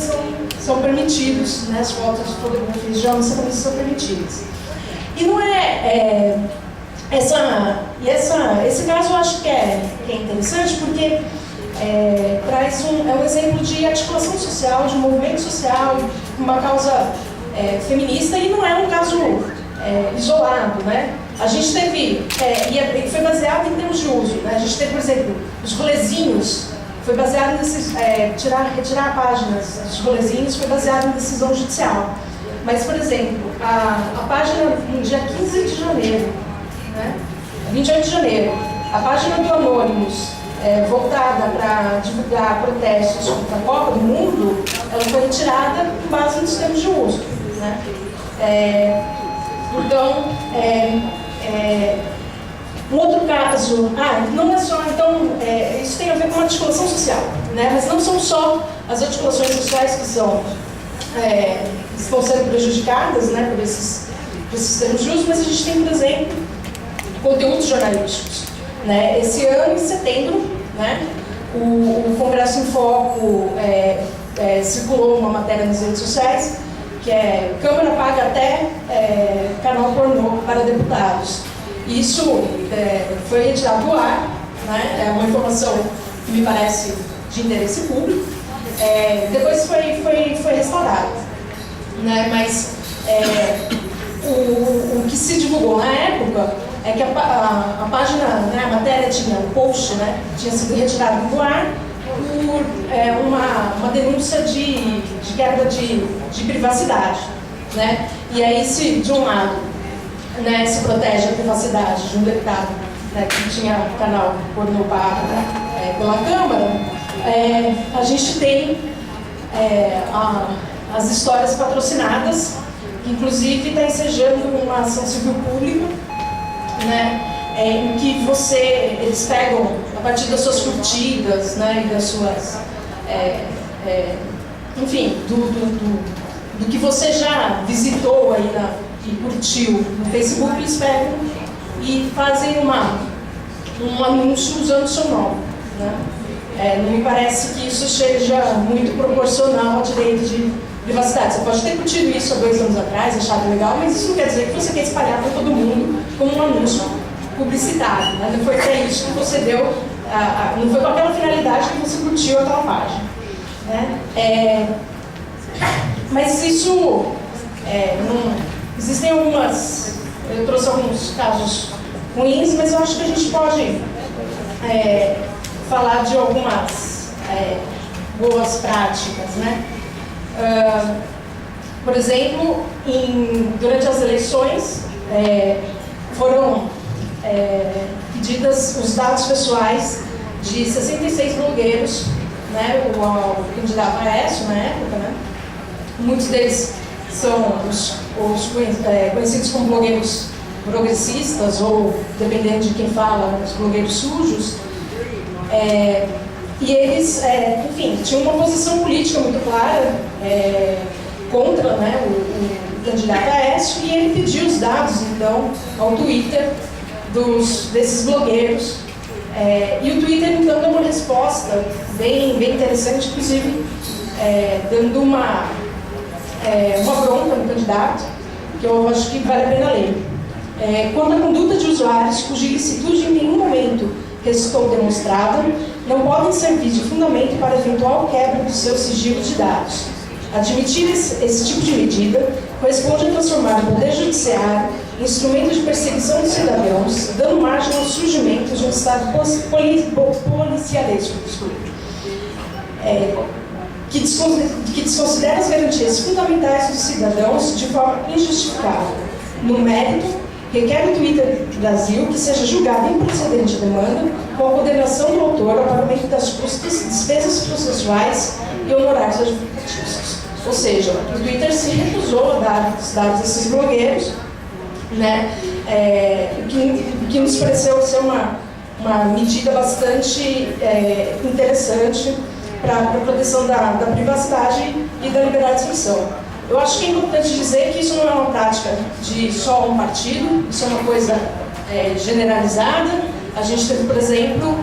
são permitidos, né, as fotos de fotografias de homens sem camisa são permitidas. E não esse caso eu acho que é interessante porque traz um exemplo de articulação social, de um movimento social, uma causa feminista, e não é um caso isolado, né? A gente teve, e foi baseado em termos de uso, né? A gente teve, por exemplo, os rolezinhos, foi baseado em retirar páginas dos rolezinhos, foi baseado em decisão judicial. Mas, por exemplo, a página no dia 15 de janeiro, né? 28 de janeiro, a página do Anônimos, voltada para divulgar protestos contra a Copa do Mundo, ela foi retirada com base nos termos de uso, né? Então, um outro caso, não é só, então, isso tem a ver com a articulação social, né? Mas não são só as articulações sociais que estão sendo prejudicadas, né, por esses termos de uso, mas a gente tem, por exemplo, conteúdos jornalísticos, né? Esse ano, em setembro, né, o Congresso em Foco circulou uma matéria nas redes sociais que Câmara paga até canal pornô para deputados. Isso foi retirado do ar, né? É uma informação que me parece de interesse público. Depois foi restaurado, né? Mas o que se divulgou na época é que a página, né, a matéria tinha, o post, né, tinha sido retirado do ar por uma denúncia de quebra de privacidade, né? E aí, se de um lado, né, se protege a privacidade de um deputado, né, que tinha canal pornô pago pela Câmara, a gente tem as histórias patrocinadas, que inclusive está ensejando uma ação civil pública, né, em que eles pegam a partir das suas curtidas, né, e das suas, enfim, do que você já visitou aí e curtiu no Facebook, eles pegam e fazem um anúncio usando o seu nome, né? Não me parece que isso seja muito proporcional ao direito de privacidade. Você pode ter curtido isso há 2 anos atrás, achado legal, mas isso não quer dizer que você quer espalhar para todo mundo como um anúncio publicitário, né? Não foi para isso que você deu, não foi com aquela finalidade que você curtiu aquela página, né? Mas isso, existem eu trouxe alguns casos ruins, mas eu acho que a gente pode falar de algumas boas práticas, né? Por exemplo, durante as eleições foram pedidas os dados pessoais de 66 blogueiros, né? O candidato Aécio na época, né? Muitos deles são os conhecidos como blogueiros progressistas, ou, dependendo de quem fala, os blogueiros sujos. E eles, enfim, tinham uma posição política muito clara contra, né, o candidato Aécio, e ele pediu os dados, então, ao Twitter desses blogueiros. E o Twitter, então, deu uma resposta bem interessante, inclusive dando uma bronca no candidato, que eu acho que vale a pena ler. Quanto à conduta de usuários cuja ilicitude em nenhum momento restou demonstrada, não podem servir de fundamento para eventual quebra dos seus sigilos de dados. Admitir esse tipo de medida corresponde a transformar o Poder Judiciário em instrumento de perseguição dos cidadãos, dando margem ao surgimento de um Estado policialesco, que desconsidera as garantias fundamentais dos cidadãos de forma injustificável. No mérito, requer o Twitter Brasil que seja julgado improcedente a demanda, com a condenação do autor ao pagamento das despesas processuais e honorários advocatícios. Ou seja, o Twitter se recusou a dar os dados desses blogueiros, né, que nos pareceu ser uma medida bastante interessante para a proteção da privacidade e da liberdade de expressão. Eu acho que é importante dizer que isso não é uma prática de só um partido, isso é uma coisa generalizada. A gente teve, por exemplo,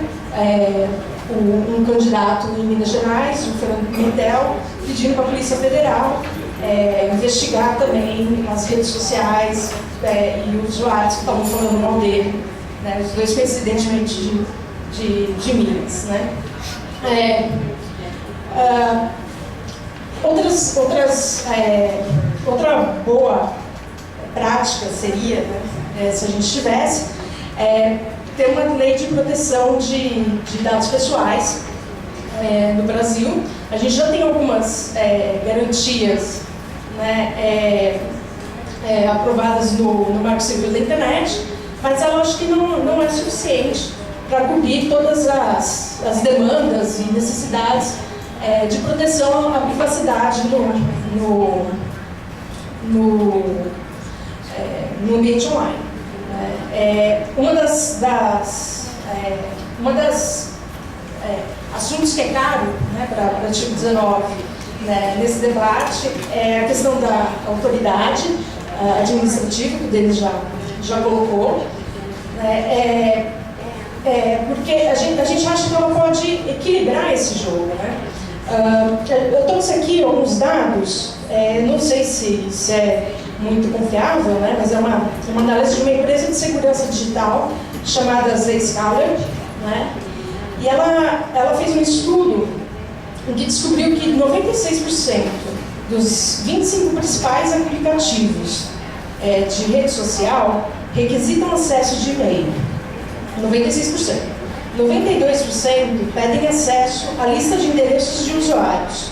um candidato em Minas Gerais, o Fernando Pimentel, pedindo para a Polícia Federal investigar também as redes sociais e os usuários que estavam falando mal dele, né, os dois coincidentemente de Minas, né? Outra boa prática seria, né, se a gente tivesse, ter uma lei de proteção de dados pessoais no Brasil. A gente já tem algumas garantias, né, aprovadas no Marco Civil da Internet, mas eu acho que não é suficiente para cobrir todas as demandas e necessidades de proteção à privacidade no ambiente online. Uma das assuntos que é caro, né, para o artigo 19, né, nesse debate é a questão da autoridade administrativa, que o deles já colocou, porque a gente acha que ela pode equilibrar esse jogo, né? Eu trouxe aqui alguns dados, não sei se é muito confiável, né, mas é uma análise de uma empresa de segurança digital chamada Zscaler, né, e ela fez um estudo em que descobriu que 96% dos 25 principais aplicativos de rede social requisitam acesso de e-mail. 96%. 92% pedem acesso à lista de endereços de usuários.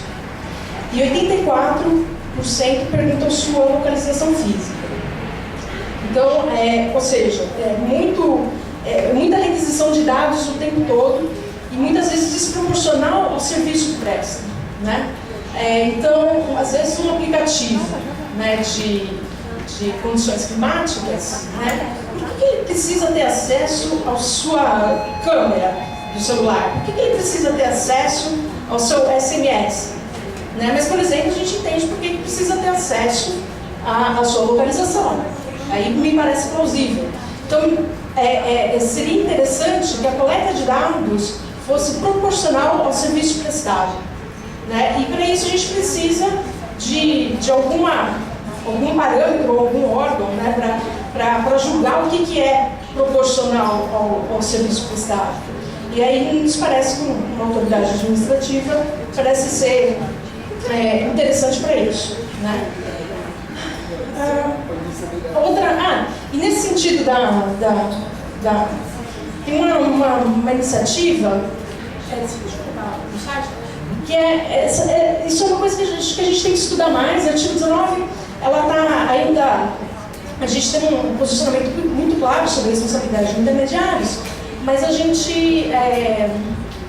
E 84% perguntam sua localização física. Então, ou seja, muita requisição de dados o tempo todo e muitas vezes desproporcional ao serviço que presta, né? Então, às vezes um aplicativo, né, de de condições climáticas, né? Por que ele precisa ter acesso à sua câmera do celular? Por que ele precisa ter acesso ao seu SMS? Né? Mas, por exemplo, a gente entende por que ele precisa ter acesso à sua localização. Aí me parece plausível. Então, seria interessante que a coleta de dados fosse proporcional ao serviço prestado. Né? E para isso a gente precisa de algum parâmetro ou algum órgão, né, para julgar o que é proporcional ao serviço prestado. E aí nos parece que uma autoridade administrativa parece ser interessante para isso. Né? E nesse sentido tem uma iniciativa, que isso é uma coisa que a gente tem que estudar mais. A artigo 19, ela está ainda, a gente tem um posicionamento muito claro sobre a responsabilidade de intermediários, mas a gente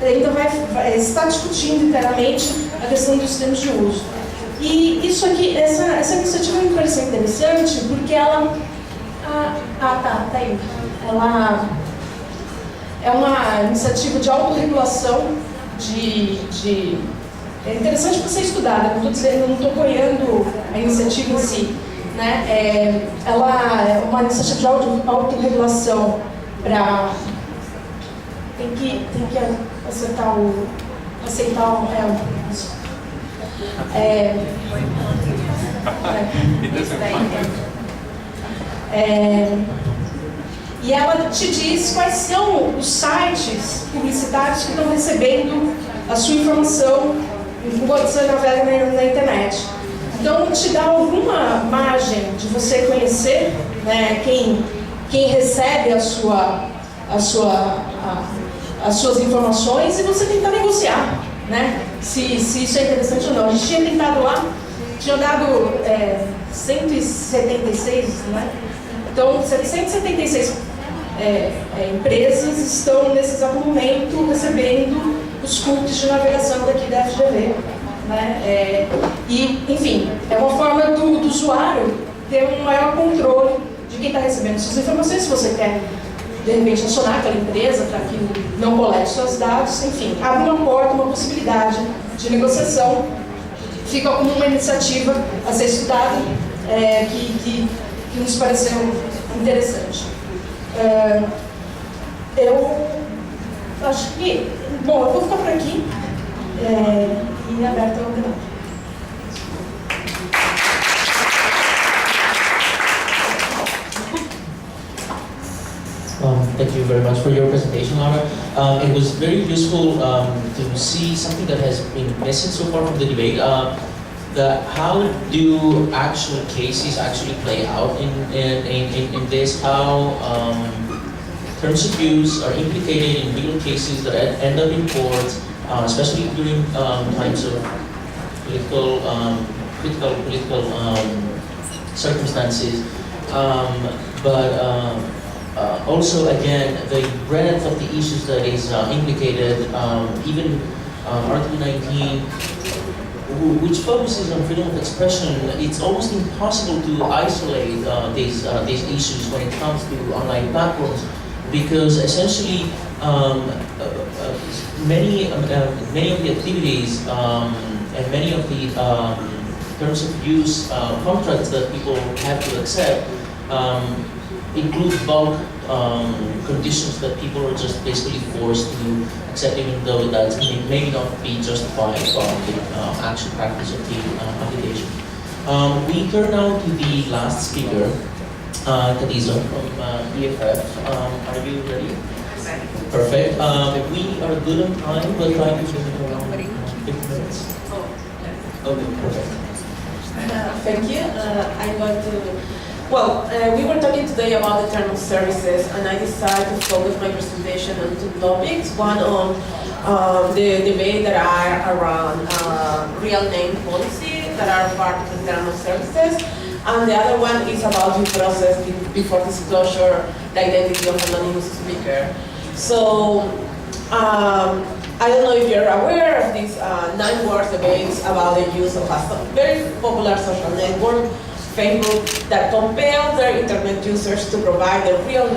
ainda vai estar discutindo internamente a questão dos termos de uso. E isso aqui, essa iniciativa me pareceu interessante porque ela... tá aí. Ela é uma iniciativa de autorregulação é interessante para ser estudada, não estou apoiando a iniciativa em si. Né? Ela é uma iniciativa de autorregulação para... Tem que aceitar e ela te diz quais são os sites publicitários que estão recebendo a sua informação enquanto você navega na internet. Então, te dá alguma margem de você conhecer, né, quem recebe as suas informações e você tentar negociar, né, se isso é interessante ou não. A gente tinha tentado lá, tinha dado 176, né? Então, 176 empresas estão, nesse exato momento, recebendo os cookies de navegação daqui da FGV. Né? E, enfim, é uma forma do usuário ter um maior controle de quem está recebendo suas informações. Se você quer, de repente, acionar aquela empresa para que não colete seus dados, enfim, abre uma porta, uma possibilidade de negociação. Fica como uma iniciativa a ser estudada, que nos pareceu interessante. Eu acho que... Bom, eu vou ficar por aqui e aberto ao debate. Thank you very much for your presentation, Laura. It was very useful to see something that has been missing so far from the debate. How do actual cases actually play out in this? How terms of use are implicated in legal cases that end up in court, especially during times of critical political circumstances. Also, again, the breadth of the issues that is implicated, even Article 19, which focuses on freedom of expression. It's almost impossible to isolate these issues when it comes to online platforms, because essentially many of the activities and many of the terms of use contracts that people have to accept include bulk conditions that people are just basically forced to accept, even though that may not be justified by the actual practice of the application. We turn now to the last speaker, Cadizo from EFF. Are you ready? Perfect. We are good on time, but trying to finish around 15 minutes. Okay, perfect. Thank you. I'm going to... Well, we were talking today about the term of services, and I decided to focus my presentation on two topics. One on the debate that are around real name policy that are part of the term of services, and the other one is about due process before disclosure, the identity of anonymous speaker. So, I don't know if you're aware of these 9 words debates about the use of a very popular social network Facebook that compel their internet users to provide their real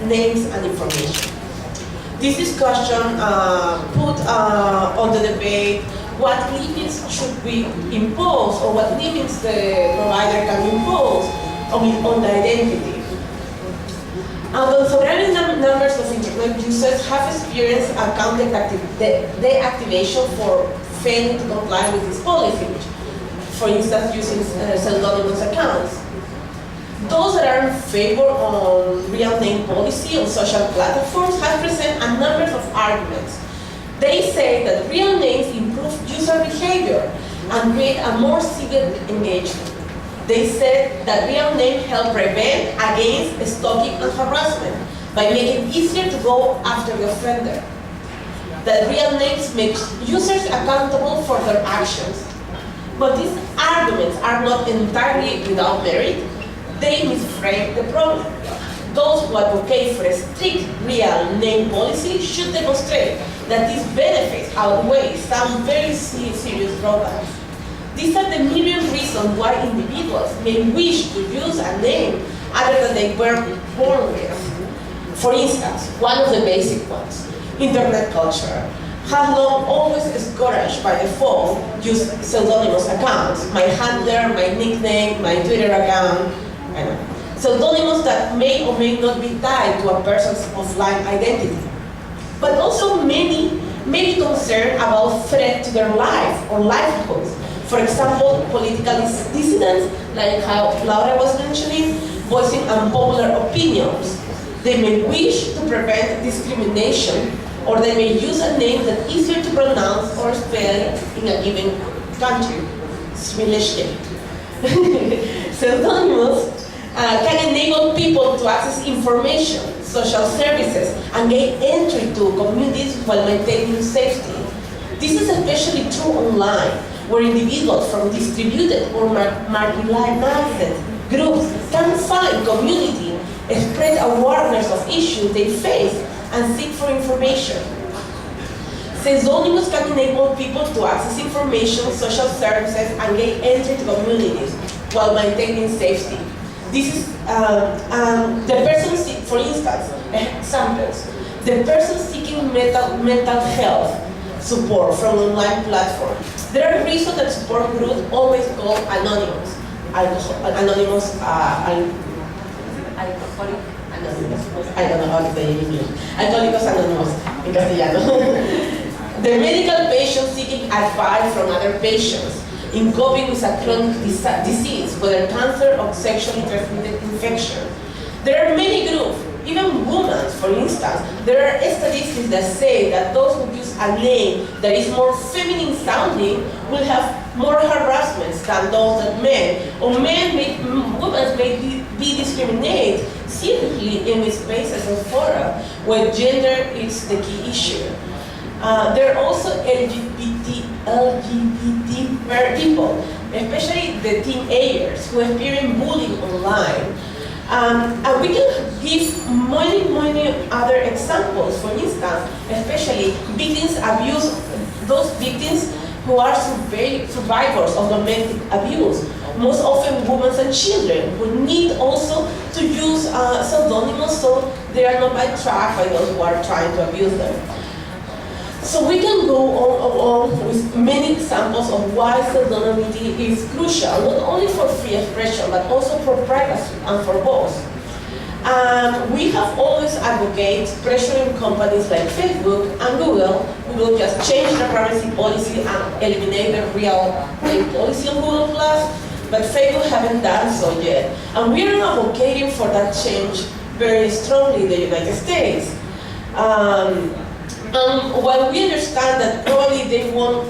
names and information. This discussion put on the debate what limits should be imposed or what limits the provider can impose on the identity. Although sovereign numbers of internet users have experienced account deactivation for failing to comply with this policy, for instance using pseudonymous accounts. Those that are in favor of real name policy on social platforms have presented a number of arguments. They say that real names improve user behavior and create a more civil engagement. They said that real names help prevent against stalking and harassment by making it easier to go after the offender. That real names make users accountable for their actions. But these arguments are not entirely without merit. They misframe the problem. Those who advocate for a strict real name policy should demonstrate that these benefits outweigh some very serious drawbacks. These are the million reasons why individuals may wish to use a name other than they were born with. For instance, one of the basic ones, internet culture, has long always discouraged by default use pseudonymous accounts. My handler, my nickname, my Twitter account, pseudonymous that may or may not be tied to a person's offline identity. But also many may be concerned about threat to their life or livelihoods. For example, political dissidents, like how Laura was mentioning, voicing unpopular opinions. They may wish to prevent discrimination, or they may use a name that's easier to pronounce or spell in a given country. Pseudonymous can enable people to access information, social services, and gain entry to communities while maintaining safety. This is especially true online, where individuals from distributed or marginalized groups can find community, spread awareness of issues they face, and seek for information. Pseudonymous can enable people to access information, social services, and gain entry to communities while maintaining safety. This is the person, for instance, examples. The person seeking mental health support from online platforms. There are reasons that support groups always call anonymous. Anonymous, alcoholic anonymous. I don't know how to say it in English. Alcohólicos Anónimos in Castellano. The medical patient seeking advice from other patients in coping with a chronic disease, whether cancer or sexually transmitted infection. There are many groups, even women, for instance. There are statistics that say that those who use a name that is more feminine sounding will have more harassments than those that men, or women may be discriminated seriously in spaces of fora where gender is the key issue. There are also LGBT people, especially the teenagers who experience bullying online. And we can give many other examples. For instance, especially victims abuse, those victims who are survivors of domestic abuse, most often women and children, who need also to use pseudonymous so they are not tracked by those who are trying to abuse them. So we can go on with many examples of why pseudonymity is crucial, not only for free expression, but also for privacy and for both. We have always advocated pressuring companies like Facebook and Google who will just change their privacy policy and eliminate the real name policy on Google+, but Facebook haven't done so yet. And we are advocating for that change very strongly in the United States. While we understand that probably they won't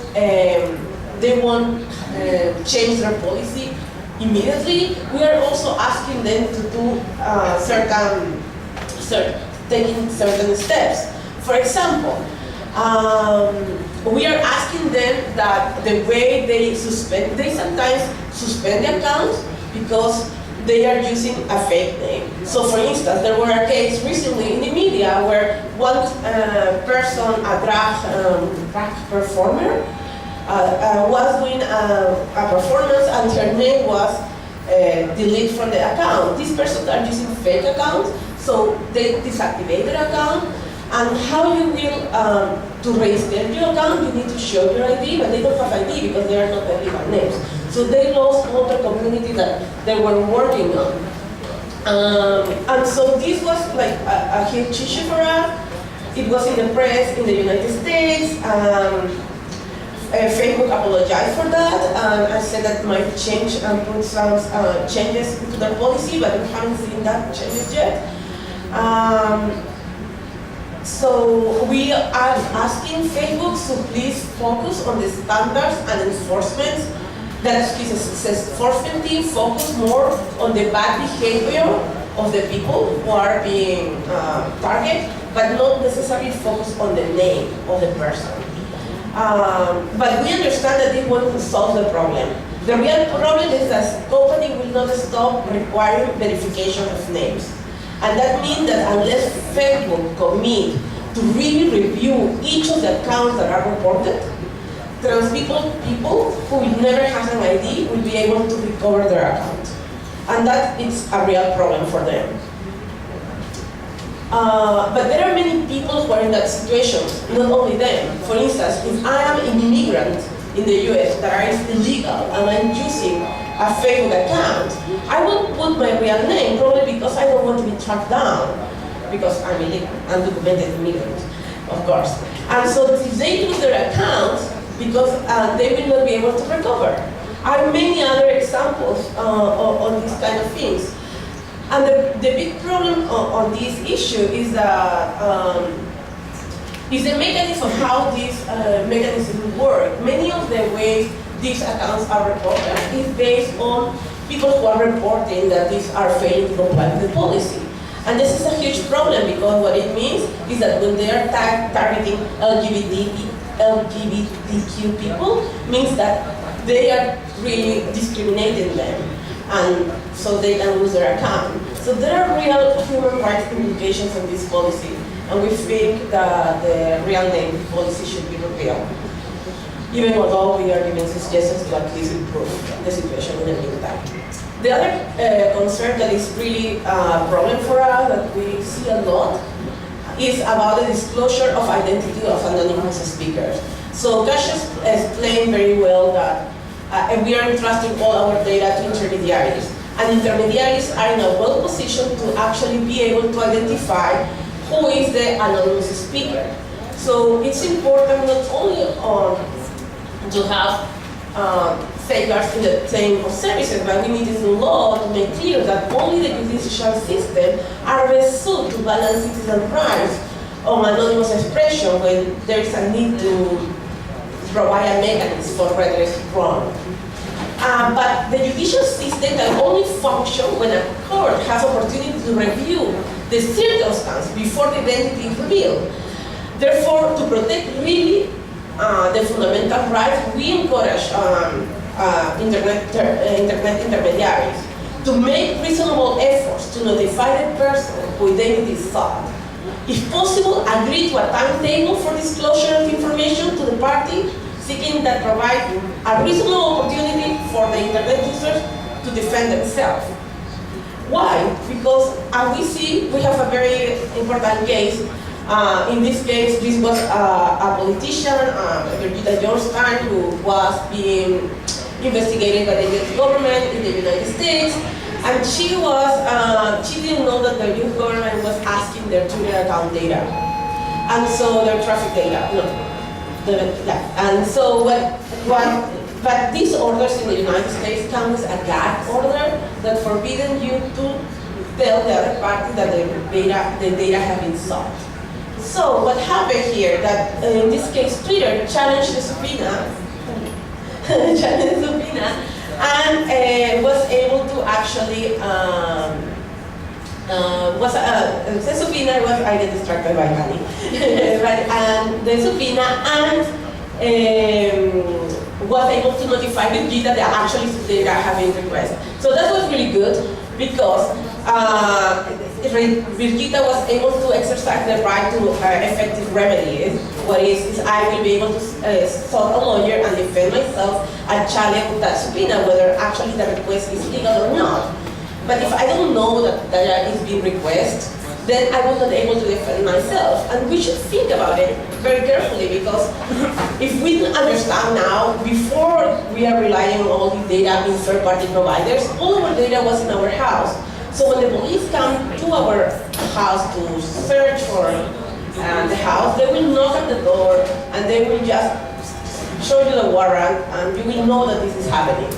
change their policy immediately, we are also asking them to do taking certain steps. For example, we are asking them that the way they sometimes suspend the accounts because they are using a fake name. So for instance, there were a case recently in the media where one person, a drag performer, was doing a performance and her name was delete from the account. These persons are using fake accounts, so they deactivate their account. And how you will, to reinstate your account, you need to show your ID, but they don't have ID because they are not the legal names. So they lost all the community that they were working on. And so this was like a huge issue for us. It was in the press in the United States. Facebook apologized for that, and I said that might change and put some changes into their policy, but we haven't seen that changes yet. So we are asking Facebook to please focus on the standards and enforcement. That enforcement team focus more on the bad behavior of the people who are being targeted, but not necessarily focus on the name of the person. But we understand that this won't solve the problem. The real problem is that company will not stop requiring verification of names. And that means that unless Facebook commit to really review each of the accounts that are reported, trans people who will never have an ID will be able to recover their account. And that is a real problem for them. But there are many people who are in that situation, not only them. For instance, if I am an immigrant in the US that is illegal and I'm using a Facebook account, I won't put my real name, probably because I don't want to be tracked down, because I'm illegal, undocumented immigrant, of course. And so if they lose their account, because they will not be able to recover. Are many other examples on these kind of things. And the big problem on this issue is the mechanism of how these mechanisms work. Many of the ways these accounts are reported is based on people who are reporting that these are failing to comply with the policy. And this is a huge problem because what it means is that when they are targeting LGBTQ people, means that they are really discriminating them, and so they can lose their account. So there are real human rights implications of this policy, and we think that the real name policy should be repealed, even although we are giving suggestions to at least improve the situation in the meantime. The other concern that is really a problem for us, that we see a lot, is about the disclosure of identity of anonymous speakers. So Cassius explained very well that we are entrusting all our data to intermediaries. And intermediaries are in a well position to actually be able to identify who is the anonymous speaker. So it's important not only to have safeguards in the chain of services, but we need this law to make clear that only the judicial system are best suited to balance citizen rights on anonymous expression when there is a need to provide a mechanism for redress wrong. But the judicial system can only function when a court has opportunity to review the circumstance before the identity is revealed. Therefore, to protect really the fundamental rights, we encourage internet intermediaries to make reasonable efforts to notify the person whose identity is sought. If possible, agree to a timetable for disclosure of information to the party seeking that provide a reasonable opportunity for the internet users to defend themselves. Why? Because as we see, we have a very important case. In this case, this was a politician, Virginia Johnstein, who was being investigated by the US government in the United States. And she didn't know that the US government was asking their Twitter account data. And so their traffic data, and so but these orders in the United States come with a gag order that forbidden you to tell the other party that the data have been sought. So what happened here, that in this case Twitter challenged the subpoena, and was able to actually, the subpoena was either distracted by money, and the subpoena was able to notify the that actually data have been requested. So that was really good because Brigitte was able to exercise the right to effective remedies, what is I will be able to sue a lawyer and defend myself and challenge that subpoena, whether actually the request is legal or not. But if I don't know that there is being requested, then I was not able to defend myself. And we should think about it very carefully, because if we understand now, before we are relying on all this data in third-party providers, all our data was in our house. So when the police come to our house to search for the house, they will knock at the door and they will just show you the warrant and you will know that this is happening.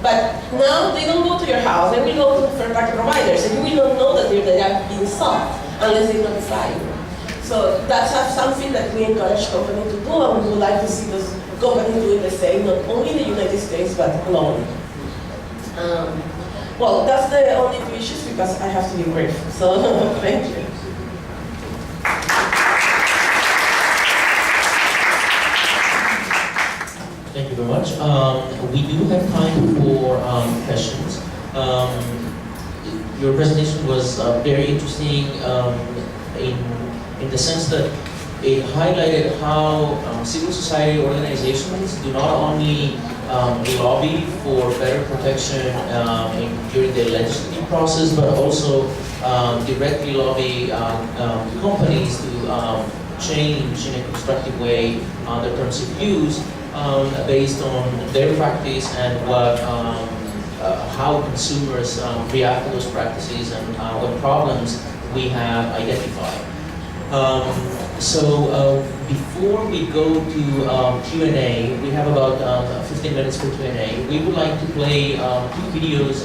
But now they don't go to your house, they will go to third-party providers, and you will not know that your data is being sought unless they notify you. So that's something that we encourage companies to do, and we would like to see those companies doing the same, not only in the United States, but globally. Well, that's the only two issues because I have to be brief. So thank you. Thank you very much. We do have time for questions. Your presentation was very interesting in the sense that it highlighted how civil society organizations do not only lobby for better protection during the legislative process, but also directly lobby companies to change in a constructive way their terms of use based on their practice and what how consumers react to those practices and what problems we have identified. So before we go to Q&A, we have about 15 minutes for Q&A. We would like to play 2 videos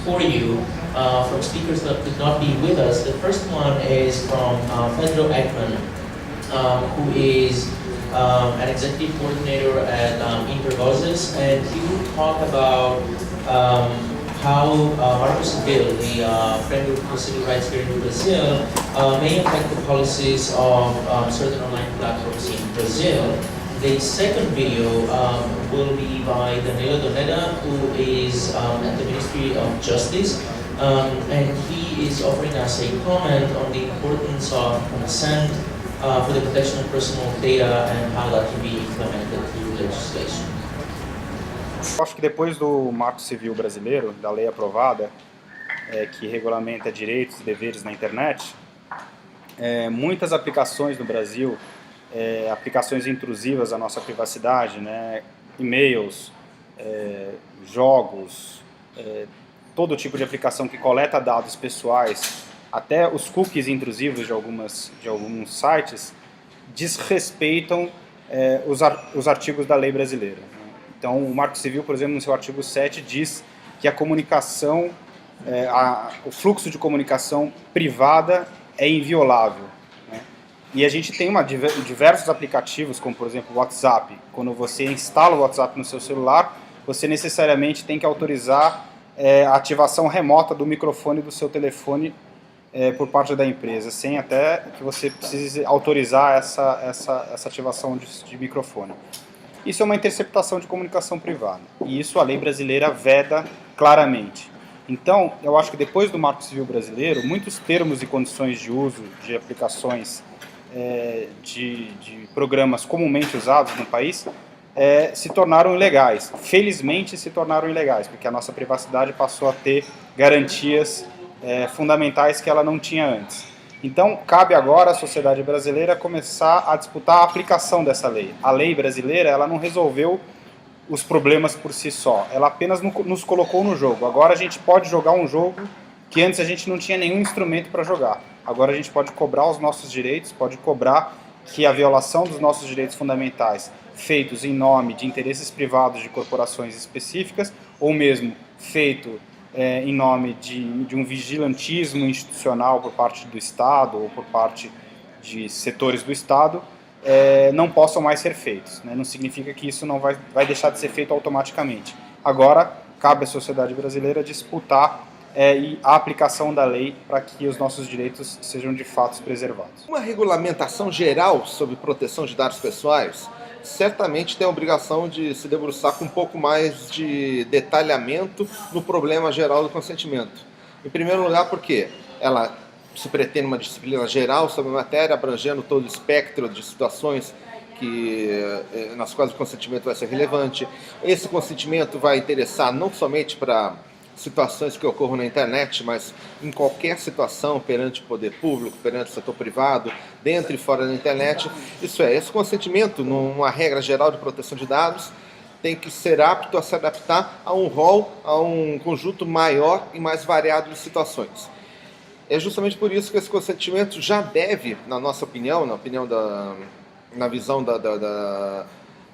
for you from speakers that could not be with us. The first one is from Pedro Ekman, who is an executive coordinator at Intervoces, and he will talk about how Marco Civil, the framework for civil rights here in Brazil, may affect the policies of certain online platforms in Brazil. The second video will be by Danilo Doneda, who is at the Ministry of Justice, and he is offering us a comment on the importance of consent for the protection of personal data and how that can be implemented through legislation. Eu acho que depois do Marco Civil Brasileiro, da lei aprovada, que regulamenta direitos e deveres na internet, muitas aplicações no Brasil, aplicações intrusivas à nossa privacidade, né, e-mails, jogos, todo tipo de aplicação que coleta dados pessoais, até os cookies intrusivos de alguns sites, desrespeitam os artigos da lei brasileira. Então, o Marco Civil, por exemplo, no seu artigo 7, diz que a comunicação, o fluxo de comunicação privada é inviolável, né? E a gente tem diversos aplicativos, como por exemplo o WhatsApp. Quando você instala o WhatsApp no seu celular, você necessariamente tem que autorizar a ativação remota do microfone do seu telefone por parte da empresa, sem até que você precise autorizar essa ativação de microfone. Isso é uma interceptação de comunicação privada, e isso a lei brasileira veda claramente. Então, eu acho que depois do Marco Civil Brasileiro, muitos termos e condições de uso de aplicações de programas comumente usados no país se tornaram ilegais. Felizmente se tornaram ilegais, porque a nossa privacidade passou a ter garantias fundamentais que ela não tinha antes. Então, cabe agora à sociedade brasileira começar a disputar a aplicação dessa lei. A lei brasileira, ela não resolveu os problemas por si só, ela apenas nos colocou no jogo. Agora a gente pode jogar um jogo que antes a gente não tinha nenhum instrumento para jogar. Agora a gente pode cobrar os nossos direitos, pode cobrar que a violação dos nossos direitos fundamentais, feitos em nome de interesses privados de corporações específicas, ou mesmo feito em nome de um vigilantismo institucional por parte do Estado ou por parte de setores do Estado, não possam mais ser feitos, né? Não significa que isso não vai deixar de ser feito automaticamente. Agora, cabe à sociedade brasileira disputar a aplicação da lei para que os nossos direitos sejam de fato preservados. Uma regulamentação geral sobre proteção de dados pessoais certamente tem a obrigação de se debruçar com um pouco mais de detalhamento no problema geral do consentimento. Em primeiro lugar, porque ela se pretende uma disciplina geral sobre a matéria, abrangendo todo o espectro de situações nas quais o consentimento vai ser relevante. Esse consentimento vai interessar não somente para situações que ocorram na internet, mas em qualquer situação perante o poder público, perante o setor privado, dentro e fora da internet. Isso é, esse consentimento, numa regra geral de proteção de dados, tem que ser apto a se adaptar a um rol, a um conjunto maior e mais variado de situações. É justamente por isso que esse consentimento já deve, na nossa opinião, na visão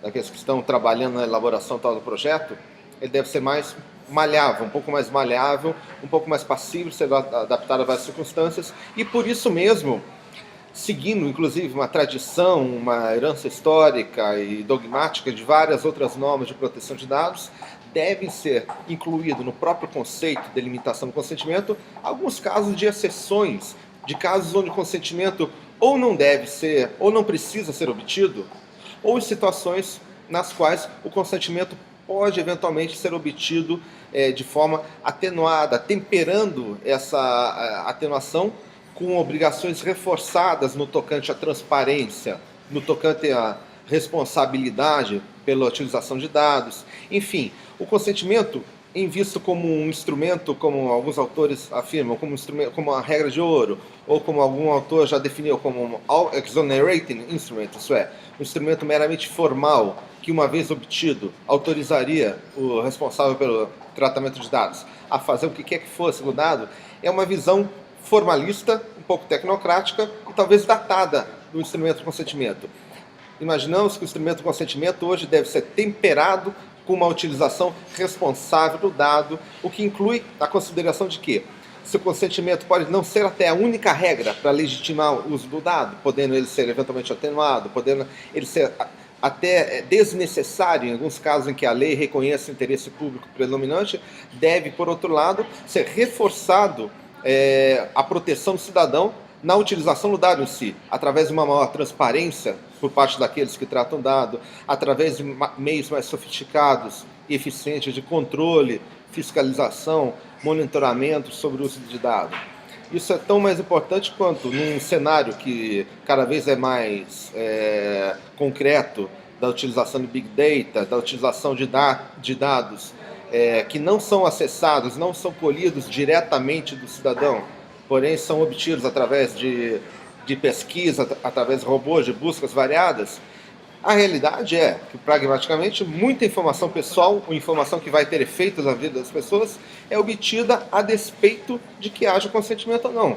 daqueles que estão trabalhando na elaboração tal do projeto, ele deve ser mais malhável, um pouco mais malhável, um pouco mais passível, ser adaptado a várias circunstâncias, e por isso mesmo, seguindo inclusive uma tradição, uma herança histórica e dogmática de várias outras normas de proteção de dados, deve ser incluído no próprio conceito de limitação do consentimento alguns casos de exceções, de casos onde o consentimento ou não deve ser, ou não precisa ser obtido, ou em situações nas quais o consentimento pode eventualmente ser obtido de forma atenuada, temperando essa atenuação com obrigações reforçadas no tocante à transparência, no tocante à responsabilidade pela utilização de dados. Enfim, o consentimento em visto como um instrumento, como alguns autores afirmam, como uma regra de ouro, ou como algum autor já definiu como um all-exonerating instrument, isso é, um instrumento meramente formal, que uma vez obtido, autorizaria o responsável pelo tratamento de dados a fazer o que quer que fosse no dado, é uma visão formalista, um pouco tecnocrática e talvez datada do instrumento de consentimento. Imaginamos que o instrumento de consentimento hoje deve ser temperado com uma utilização responsável do dado, o que inclui a consideração de que se o consentimento pode não ser até a única regra para legitimar o uso do dado, podendo ele ser eventualmente atenuado, podendo ele ser até desnecessário em alguns casos em que a lei reconhece o interesse público predominante, deve, por outro lado, ser reforçado a proteção do cidadão na utilização do dado em si, através de uma maior transparência por parte daqueles que tratam o dado, através de meios mais sofisticados e eficientes de controle, fiscalização, monitoramento sobre o uso de dados. Isso é tão mais importante quanto num cenário que cada vez é mais concreto da utilização de Big Data, da utilização de dados que não são acessados, não são colhidos diretamente do cidadão, porém são obtidos através de pesquisa, através de robôs, de buscas variadas. A realidade é que, pragmaticamente, muita informação pessoal, ou informação que vai ter efeitos na vida das pessoas, é obtida a despeito de que haja consentimento ou não.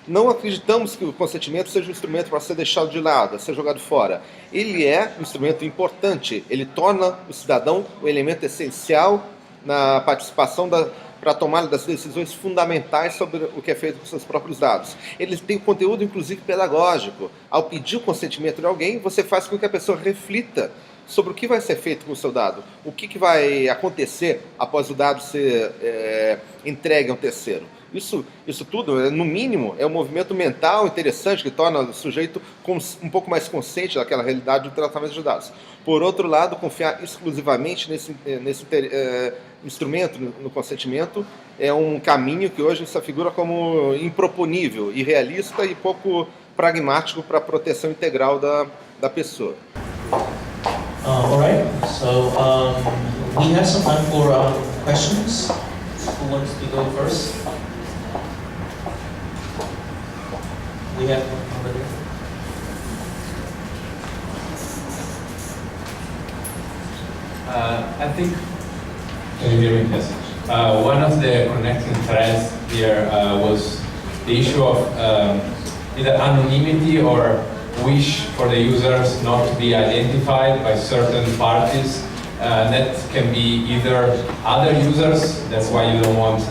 Não acreditamos que o consentimento seja um instrumento para ser deixado de lado, a ser jogado fora. Ele é um instrumento importante, ele torna o cidadão um elemento essencial na participação para a tomada das decisões fundamentais sobre o que é feito com seus próprios dados. Eles têm conteúdo, inclusive, pedagógico. Ao pedir o consentimento de alguém, você faz com que a pessoa reflita sobre o que vai ser feito com o seu dado, o que vai acontecer após o dado ser entregue a um terceiro. Isso tudo, no mínimo, é um movimento mental interessante que torna o sujeito um pouco mais consciente daquela realidade do tratamento de dados. Por outro lado, confiar exclusivamente nesse instrumento, no consentimento, é um caminho que hoje se afigura como improponível, irrealista e pouco pragmático para a proteção integral da pessoa. All right, so we have some time for questions. Who wants to go first? We have one over there. I think, can you hear me? Yes. One of the connecting threads here was the issue of either anonymity or wish for the users not to be identified by certain parties. That can be either other users, that's why you don't want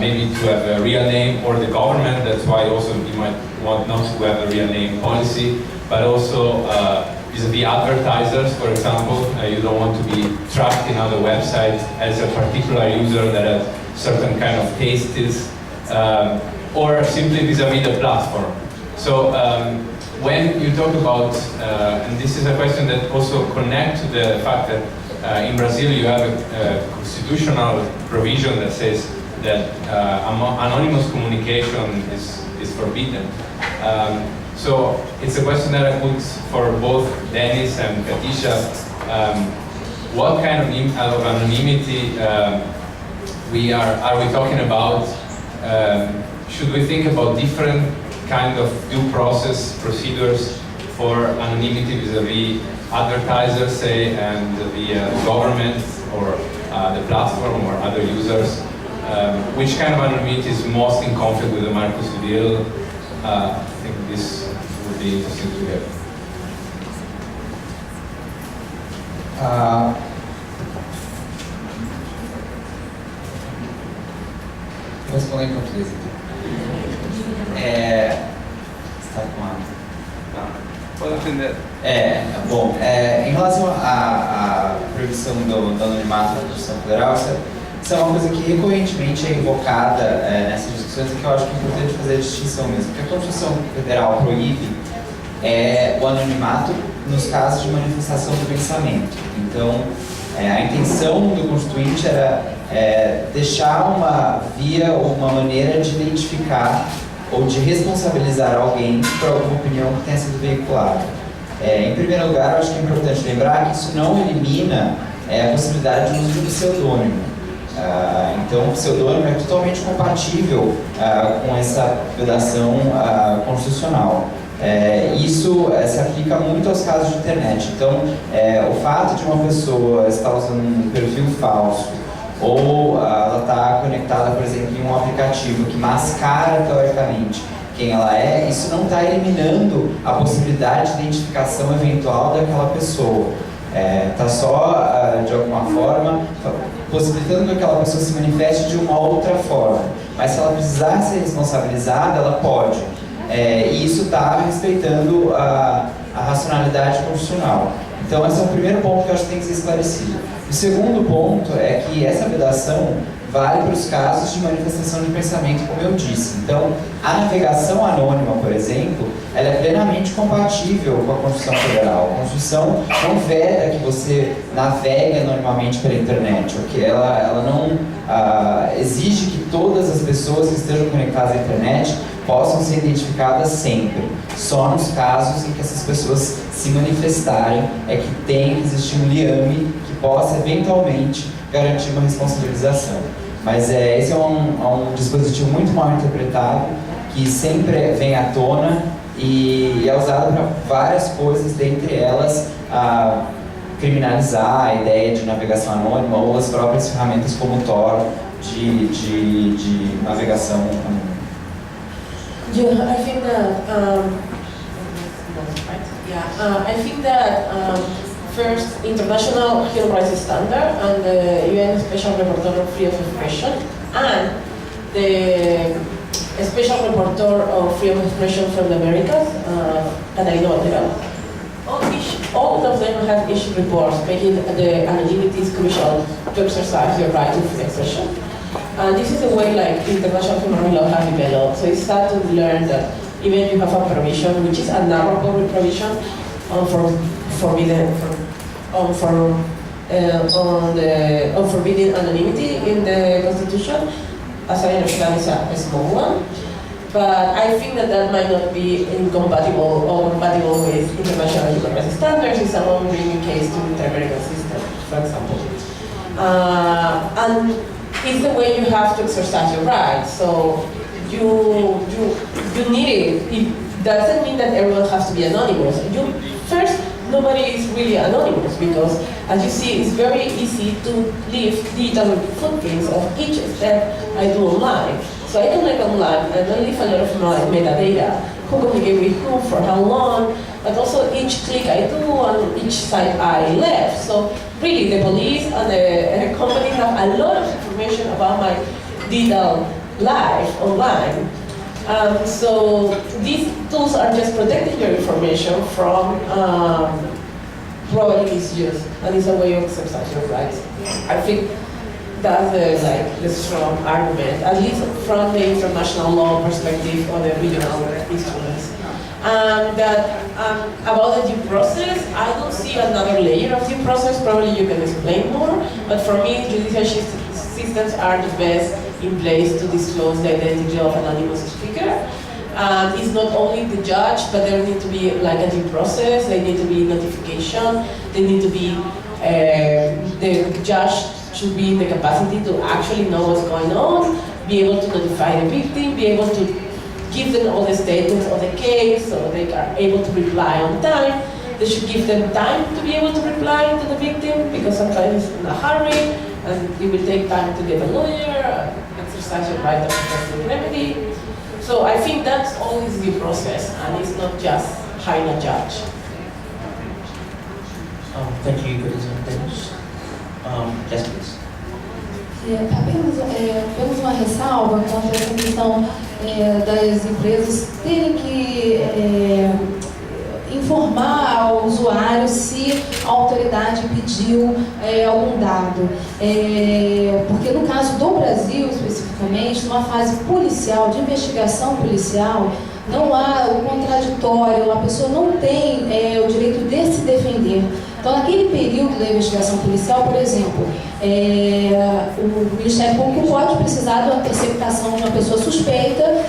maybe to have a real name, or the government, that's why also you might want not to have a real name policy, but also vis-a-vis advertisers, for example, you don't want to be tracked in other websites as a particular user that has certain kind of tastes, or simply vis-a-vis the platform. So when you talk about, and this is a question that also connects to the fact that in Brazil you have a constitutional provision that says that anonymous communication is forbidden. So it's a question that I put for both Dennis and Katisha. What kind of anonymity are we talking about? Should we think about different kind of due process procedures for anonymity vis-a-vis advertisers, say, and the government or the platform or other users? Which kind of anonymity is most in conflict with the Marco Civil? I think this would be interesting to hear. Vou responder em português, então. Você está com a... Pode entender. Bom, em relação à proibição do anonimato da Constituição Federal, isso é uma coisa que recorrentemente é invocada nessas discussões e que eu acho que é importante fazer a distinção mesmo. O que a Constituição Federal proíbe é o anonimato nos casos de manifestação do pensamento. Então, a intenção do Constituinte era deixar uma via ou uma maneira de identificar ou de responsabilizar alguém por alguma opinião que tenha sido veiculada. Em primeiro lugar, eu acho que é importante lembrar que isso não elimina a possibilidade de uso de um pseudônimo. Então, o pseudônimo é totalmente compatível com essa vedação constitucional. Isso se aplica muito aos casos de internet. Então, o fato de uma pessoa estar usando um perfil falso ou ela está conectada, por exemplo, em um aplicativo que mascara teoricamente quem ela é, isso não está eliminando a possibilidade de identificação eventual daquela pessoa. Está só, de alguma forma, possibilitando que aquela pessoa se manifeste de uma outra forma. Mas se ela precisar ser responsabilizada, ela pode. E isso está respeitando a racionalidade constitucional. Então, esse é o primeiro ponto que eu acho que tem que ser esclarecido. O segundo ponto é que essa vedação vale para os casos de manifestação de pensamento, como eu disse. Então, a navegação anônima, por exemplo, ela é plenamente compatível com a Constituição Federal. A Constituição não veda que você navegue anonimamente pela internet, porque ela não exige que todas as pessoas que estejam conectadas à internet possam ser identificadas sempre. Só nos casos em que essas pessoas se manifestarem é que tem que existir um liame que possa eventualmente garantir uma responsabilização. Mas esse é um dispositivo muito mal interpretado, que sempre vem à tona e é usado para várias coisas, dentre elas criminalizar a ideia de navegação anônima ou as próprias ferramentas como o Tor de navegação anônima. Yeah, I think that first, international human rights standard and the UN Special Rapporteur of Freedom of Expression and the Special Rapporteur of Freedom of Expression from the Americas, Catalina Valderrama. All of them have issued reports making the anonymity is crucial to exercise your right to free expression. And this is the way like international human rights law has developed. So it's sad to learn that even if you have a provision, which is a narrow provision for forbidding anonymity in the Constitution, as I understand, is a small one. But I think that might not be incompatible or compatible with international human rights standards. It's a long bringing case to the Inter-American system, for example. And it's the way you have to exercise your rights. So you need it. It doesn't mean that everyone has to be anonymous. First, nobody is really anonymous because, as you see, it's very easy to leave digital footprints of each step I do online. So I connect online and I leave a lot of my metadata, who communicate with who, for how long, but also each click I do on each site I left. So really, the police and the company have a lot of information about my digital life online. So these tools are just protecting your information from probably misuse, and it's a way of exercising your rights. I think that's the strong argument, at least from the international law perspective or the regional instruments. About the due process, I don't see another layer of due process. Probably you can explain more, but for me, judicial systems are the best in place to disclose the identity of anonymous speaker. And it's not only the judge, but there need to be like a due process, there need to be notification, there need to be, the judge should be in the capacity to actually know what's going on, be able to notify the victim, be able to give them all the statements of the case so they are able to reply on time. They should give them time to be able to reply to the victim because sometimes it's in a hurry and it will take time to get a lawyer, exercise your right of requesting remedy. So I think that's always the process and it's not just hiring a judge. Thank you, Termos. Yes, please. Apenas uma ressalva contra essa questão das empresas terem que informar ao usuário se a autoridade pediu algum dado. Porque no caso do Brasil, especificamente, numa fase policial, de investigação policial, não há o contraditório, a pessoa não tem o direito de se defender. Então, naquele período da investigação policial, por exemplo, o Ministério Público pode precisar de uma interceptação de uma pessoa suspeita,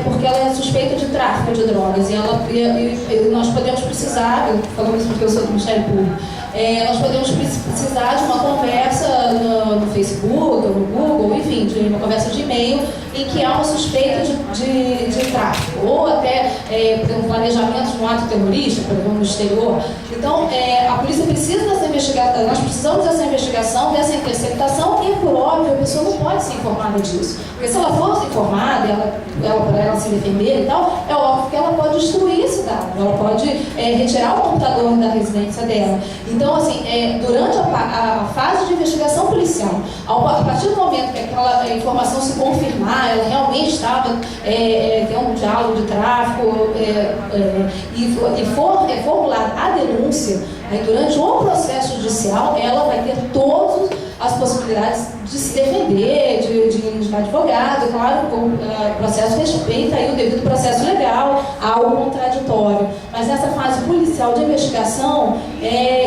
porque ela é suspeita de tráfico de drogas, e nós podemos precisar, eu falando isso porque eu sou do Ministério Público, nós podemos precisar de uma conversa no Facebook, ou no Google, enfim, de uma conversa de e-mail, em que há uma suspeita de tráfico, ou até um planejamento de um ato terrorista, por exemplo, no exterior. Então, a polícia precisa dessa investigação, nós precisamos dessa investigação, dessa interceptação, e, por óbvio, a pessoa não pode ser informada disso. Porque se ela for informada, para ela se defender e tal, é óbvio que ela pode destruir esse dado, ela pode retirar o computador da residência dela. Então, assim, durante a fase de investigação policial, a partir do momento que aquela informação se confirmar, ela realmente estava tendo um diálogo de tráfico e for formulada a denúncia, durante o processo judicial, ela vai ter todas as possibilidades de se defender, de indicar advogado, claro, o processo respeita aí o devido processo legal, há o contraditório. Mas nessa fase policial de investigação,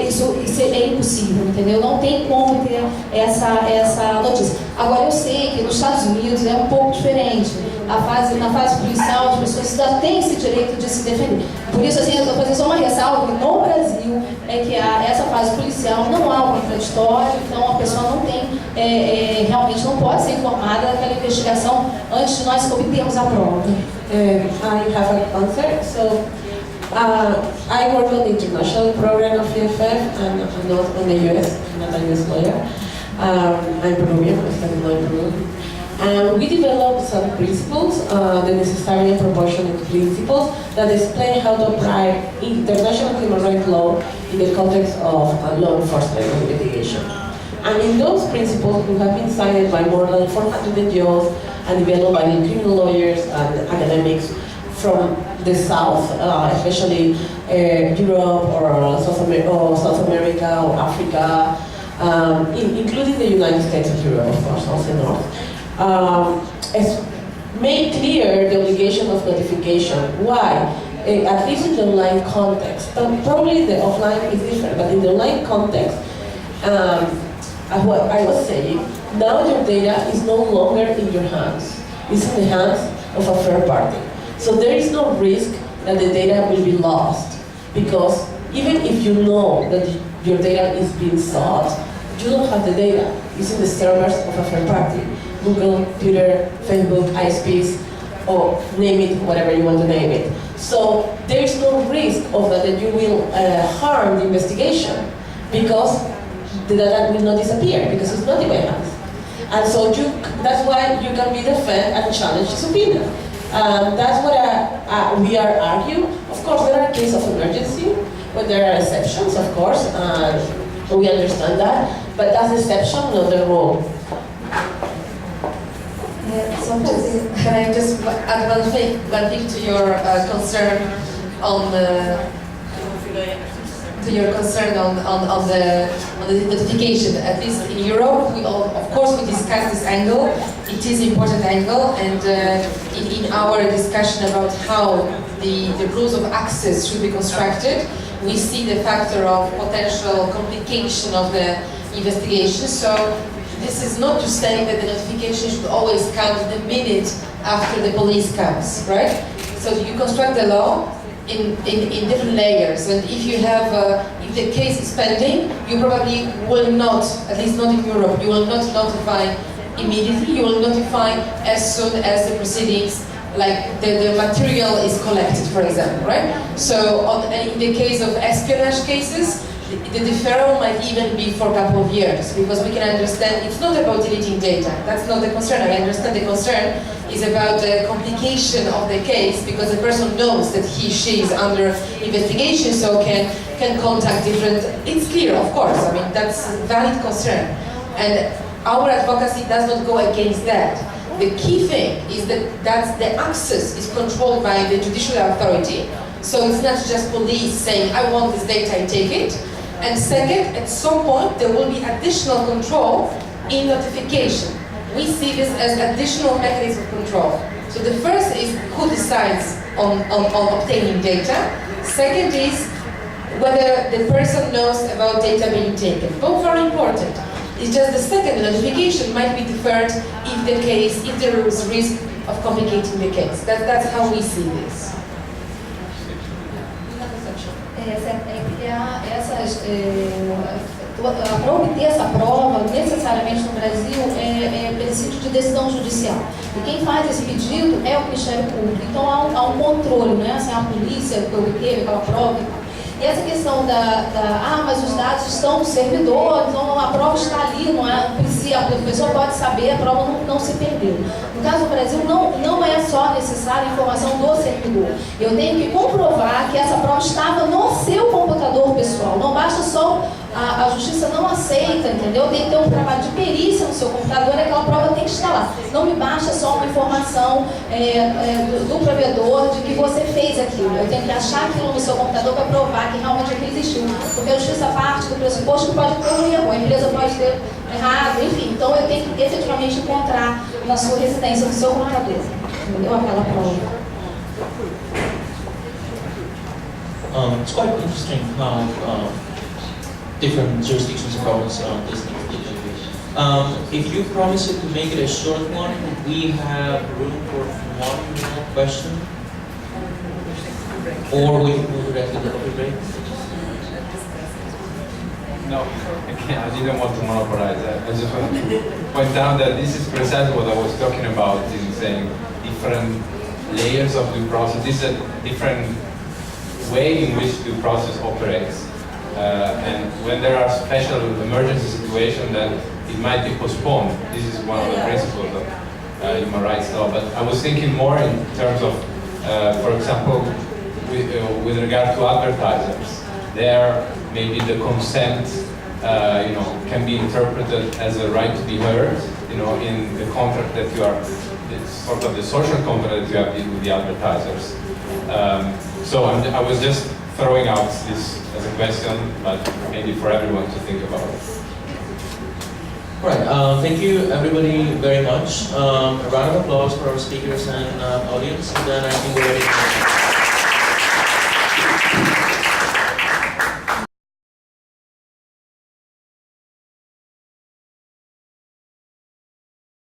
isso é impossível, entendeu? Não tem como ter essa notícia. Agora, eu sei que nos Estados Unidos é um pouco diferente. Na fase policial, as pessoas ainda têm esse direito de se defender. Por isso, assim, eu vou fazer só uma ressalva que no Brasil que essa fase policial não há um contraditório, então a pessoa não tem, realmente não pode ser informada daquela investigação antes de nós obtermos a prova. I have an answer. So, I work on the international program of EFF and not on the US. I'm not a US lawyer. I'm Peruvian, I studied law in Peru. And we developed some principles, the necessary and proportionate principles that explain how to apply international human rights law in the context of law enforcement and litigation. And in those principles, we have been signed by more than 400 NGOs and developed by the criminal lawyers and academics from the South, especially Europe or South America or Africa, including the United States of Europe, of course, also North. It's made clear the obligation of notification. Why? At least in the online context. Probably the offline is different, but in the online context, what I was saying, now your data is no longer in your hands. It's in the hands of a third party. So there is no risk that the data will be lost, because even if you know that your data is being sought, you don't have the data. It's in the servers of a third party. Google, Twitter, Facebook, ISPs, or name it, whatever you want to name it. So there is no risk of that you will harm the investigation, because the data will not disappear, because it's not in my hands. And so that's why you can be defended and challenge the subpoena. That's what we are arguing. Of course, there are cases of emergency, but there are exceptions, of course, and we understand that, but that's the exception, not the rule. Can I just add one thing to your concern on the notification? At least in Europe, of course we discuss this angle. It is an important angle, and in our discussion about how the rules of access should be constructed, we see the factor of potential complication of the investigation. So This is not to say that the notification should always come the minute after the police comes, right? So you construct the law in different layers, and if you have, if the case is pending, you probably will not, at least not in Europe, you will not notify immediately, you will notify as soon as the proceedings, like the material is collected, for example, right? So in the case of espionage cases, the deferral might even be for a couple of years, because we can understand it's not about deleting data. That's not the concern. I understand the concern is about the complication of the case, because the person knows that she is under investigation, so can contact different. It's clear, of course. I mean, that's a valid concern, and our advocacy does not go against that. The key thing is that the access is controlled by the judicial authority. So it's not just police saying, I want this data, I take it. And second, at some point, there will be additional control in notification. We see this as additional mechanism of control. So the first is who decides on obtaining data. Second is whether the person knows about data being taken. Both are important. It's just the second notification might be deferred if there is risk of complicating the case. That's how we see this. Para obter essa prova, necessariamente no Brasil, é princípio de decisão judicial. E quem faz esse pedido é o Ministério Público. Então há um controle, não é assim, a polícia que obteve aquela prova e tal. E essa questão mas os dados estão no servidor, então a prova está ali, não é? A pessoa pode saber, a prova não se perdeu. No caso do Brasil, não é só necessária a informação do servidor. Eu tenho que comprovar que essa prova estava no seu computador pessoal. Não basta só, a justiça não aceita, entendeu? Tem que ter um trabalho de perícia no seu computador, aquela prova tem que estar lá. Não me basta só uma informação do provedor de que você fez aquilo. Eu tenho que achar aquilo no seu computador para provar que realmente aquilo existiu. Porque a justiça parte do pressuposto que pode ter um erro, a empresa pode ter errado, enfim. Então eu tenho que efetivamente encontrar na sua residência, no seu computador, entendeu? Aquela prova. It's quite interesting how different jurisdictions approach this thing. If you promise to make it a short one, we have room for one more question. Or we can move directly to the coffee break. No, again, I didn't want to monopolize that. I just want to point out that this is precisely what I was talking about in saying different layers of due process. This is a different way in which due process operates. And when there are special emergency situations, then it might be postponed. This is one of the principles of human rights law. But I was thinking more in terms of, for example, with regard to advertisers. There, maybe the consent, can be interpreted as a right to be heard, in the contract that you are, it's sort of the social contract that you have with the advertisers. So I was just throwing out this as a question, but maybe for everyone to think about it. Right, thank you everybody very much. A round of applause for our speakers and audience, and then I think we're ready to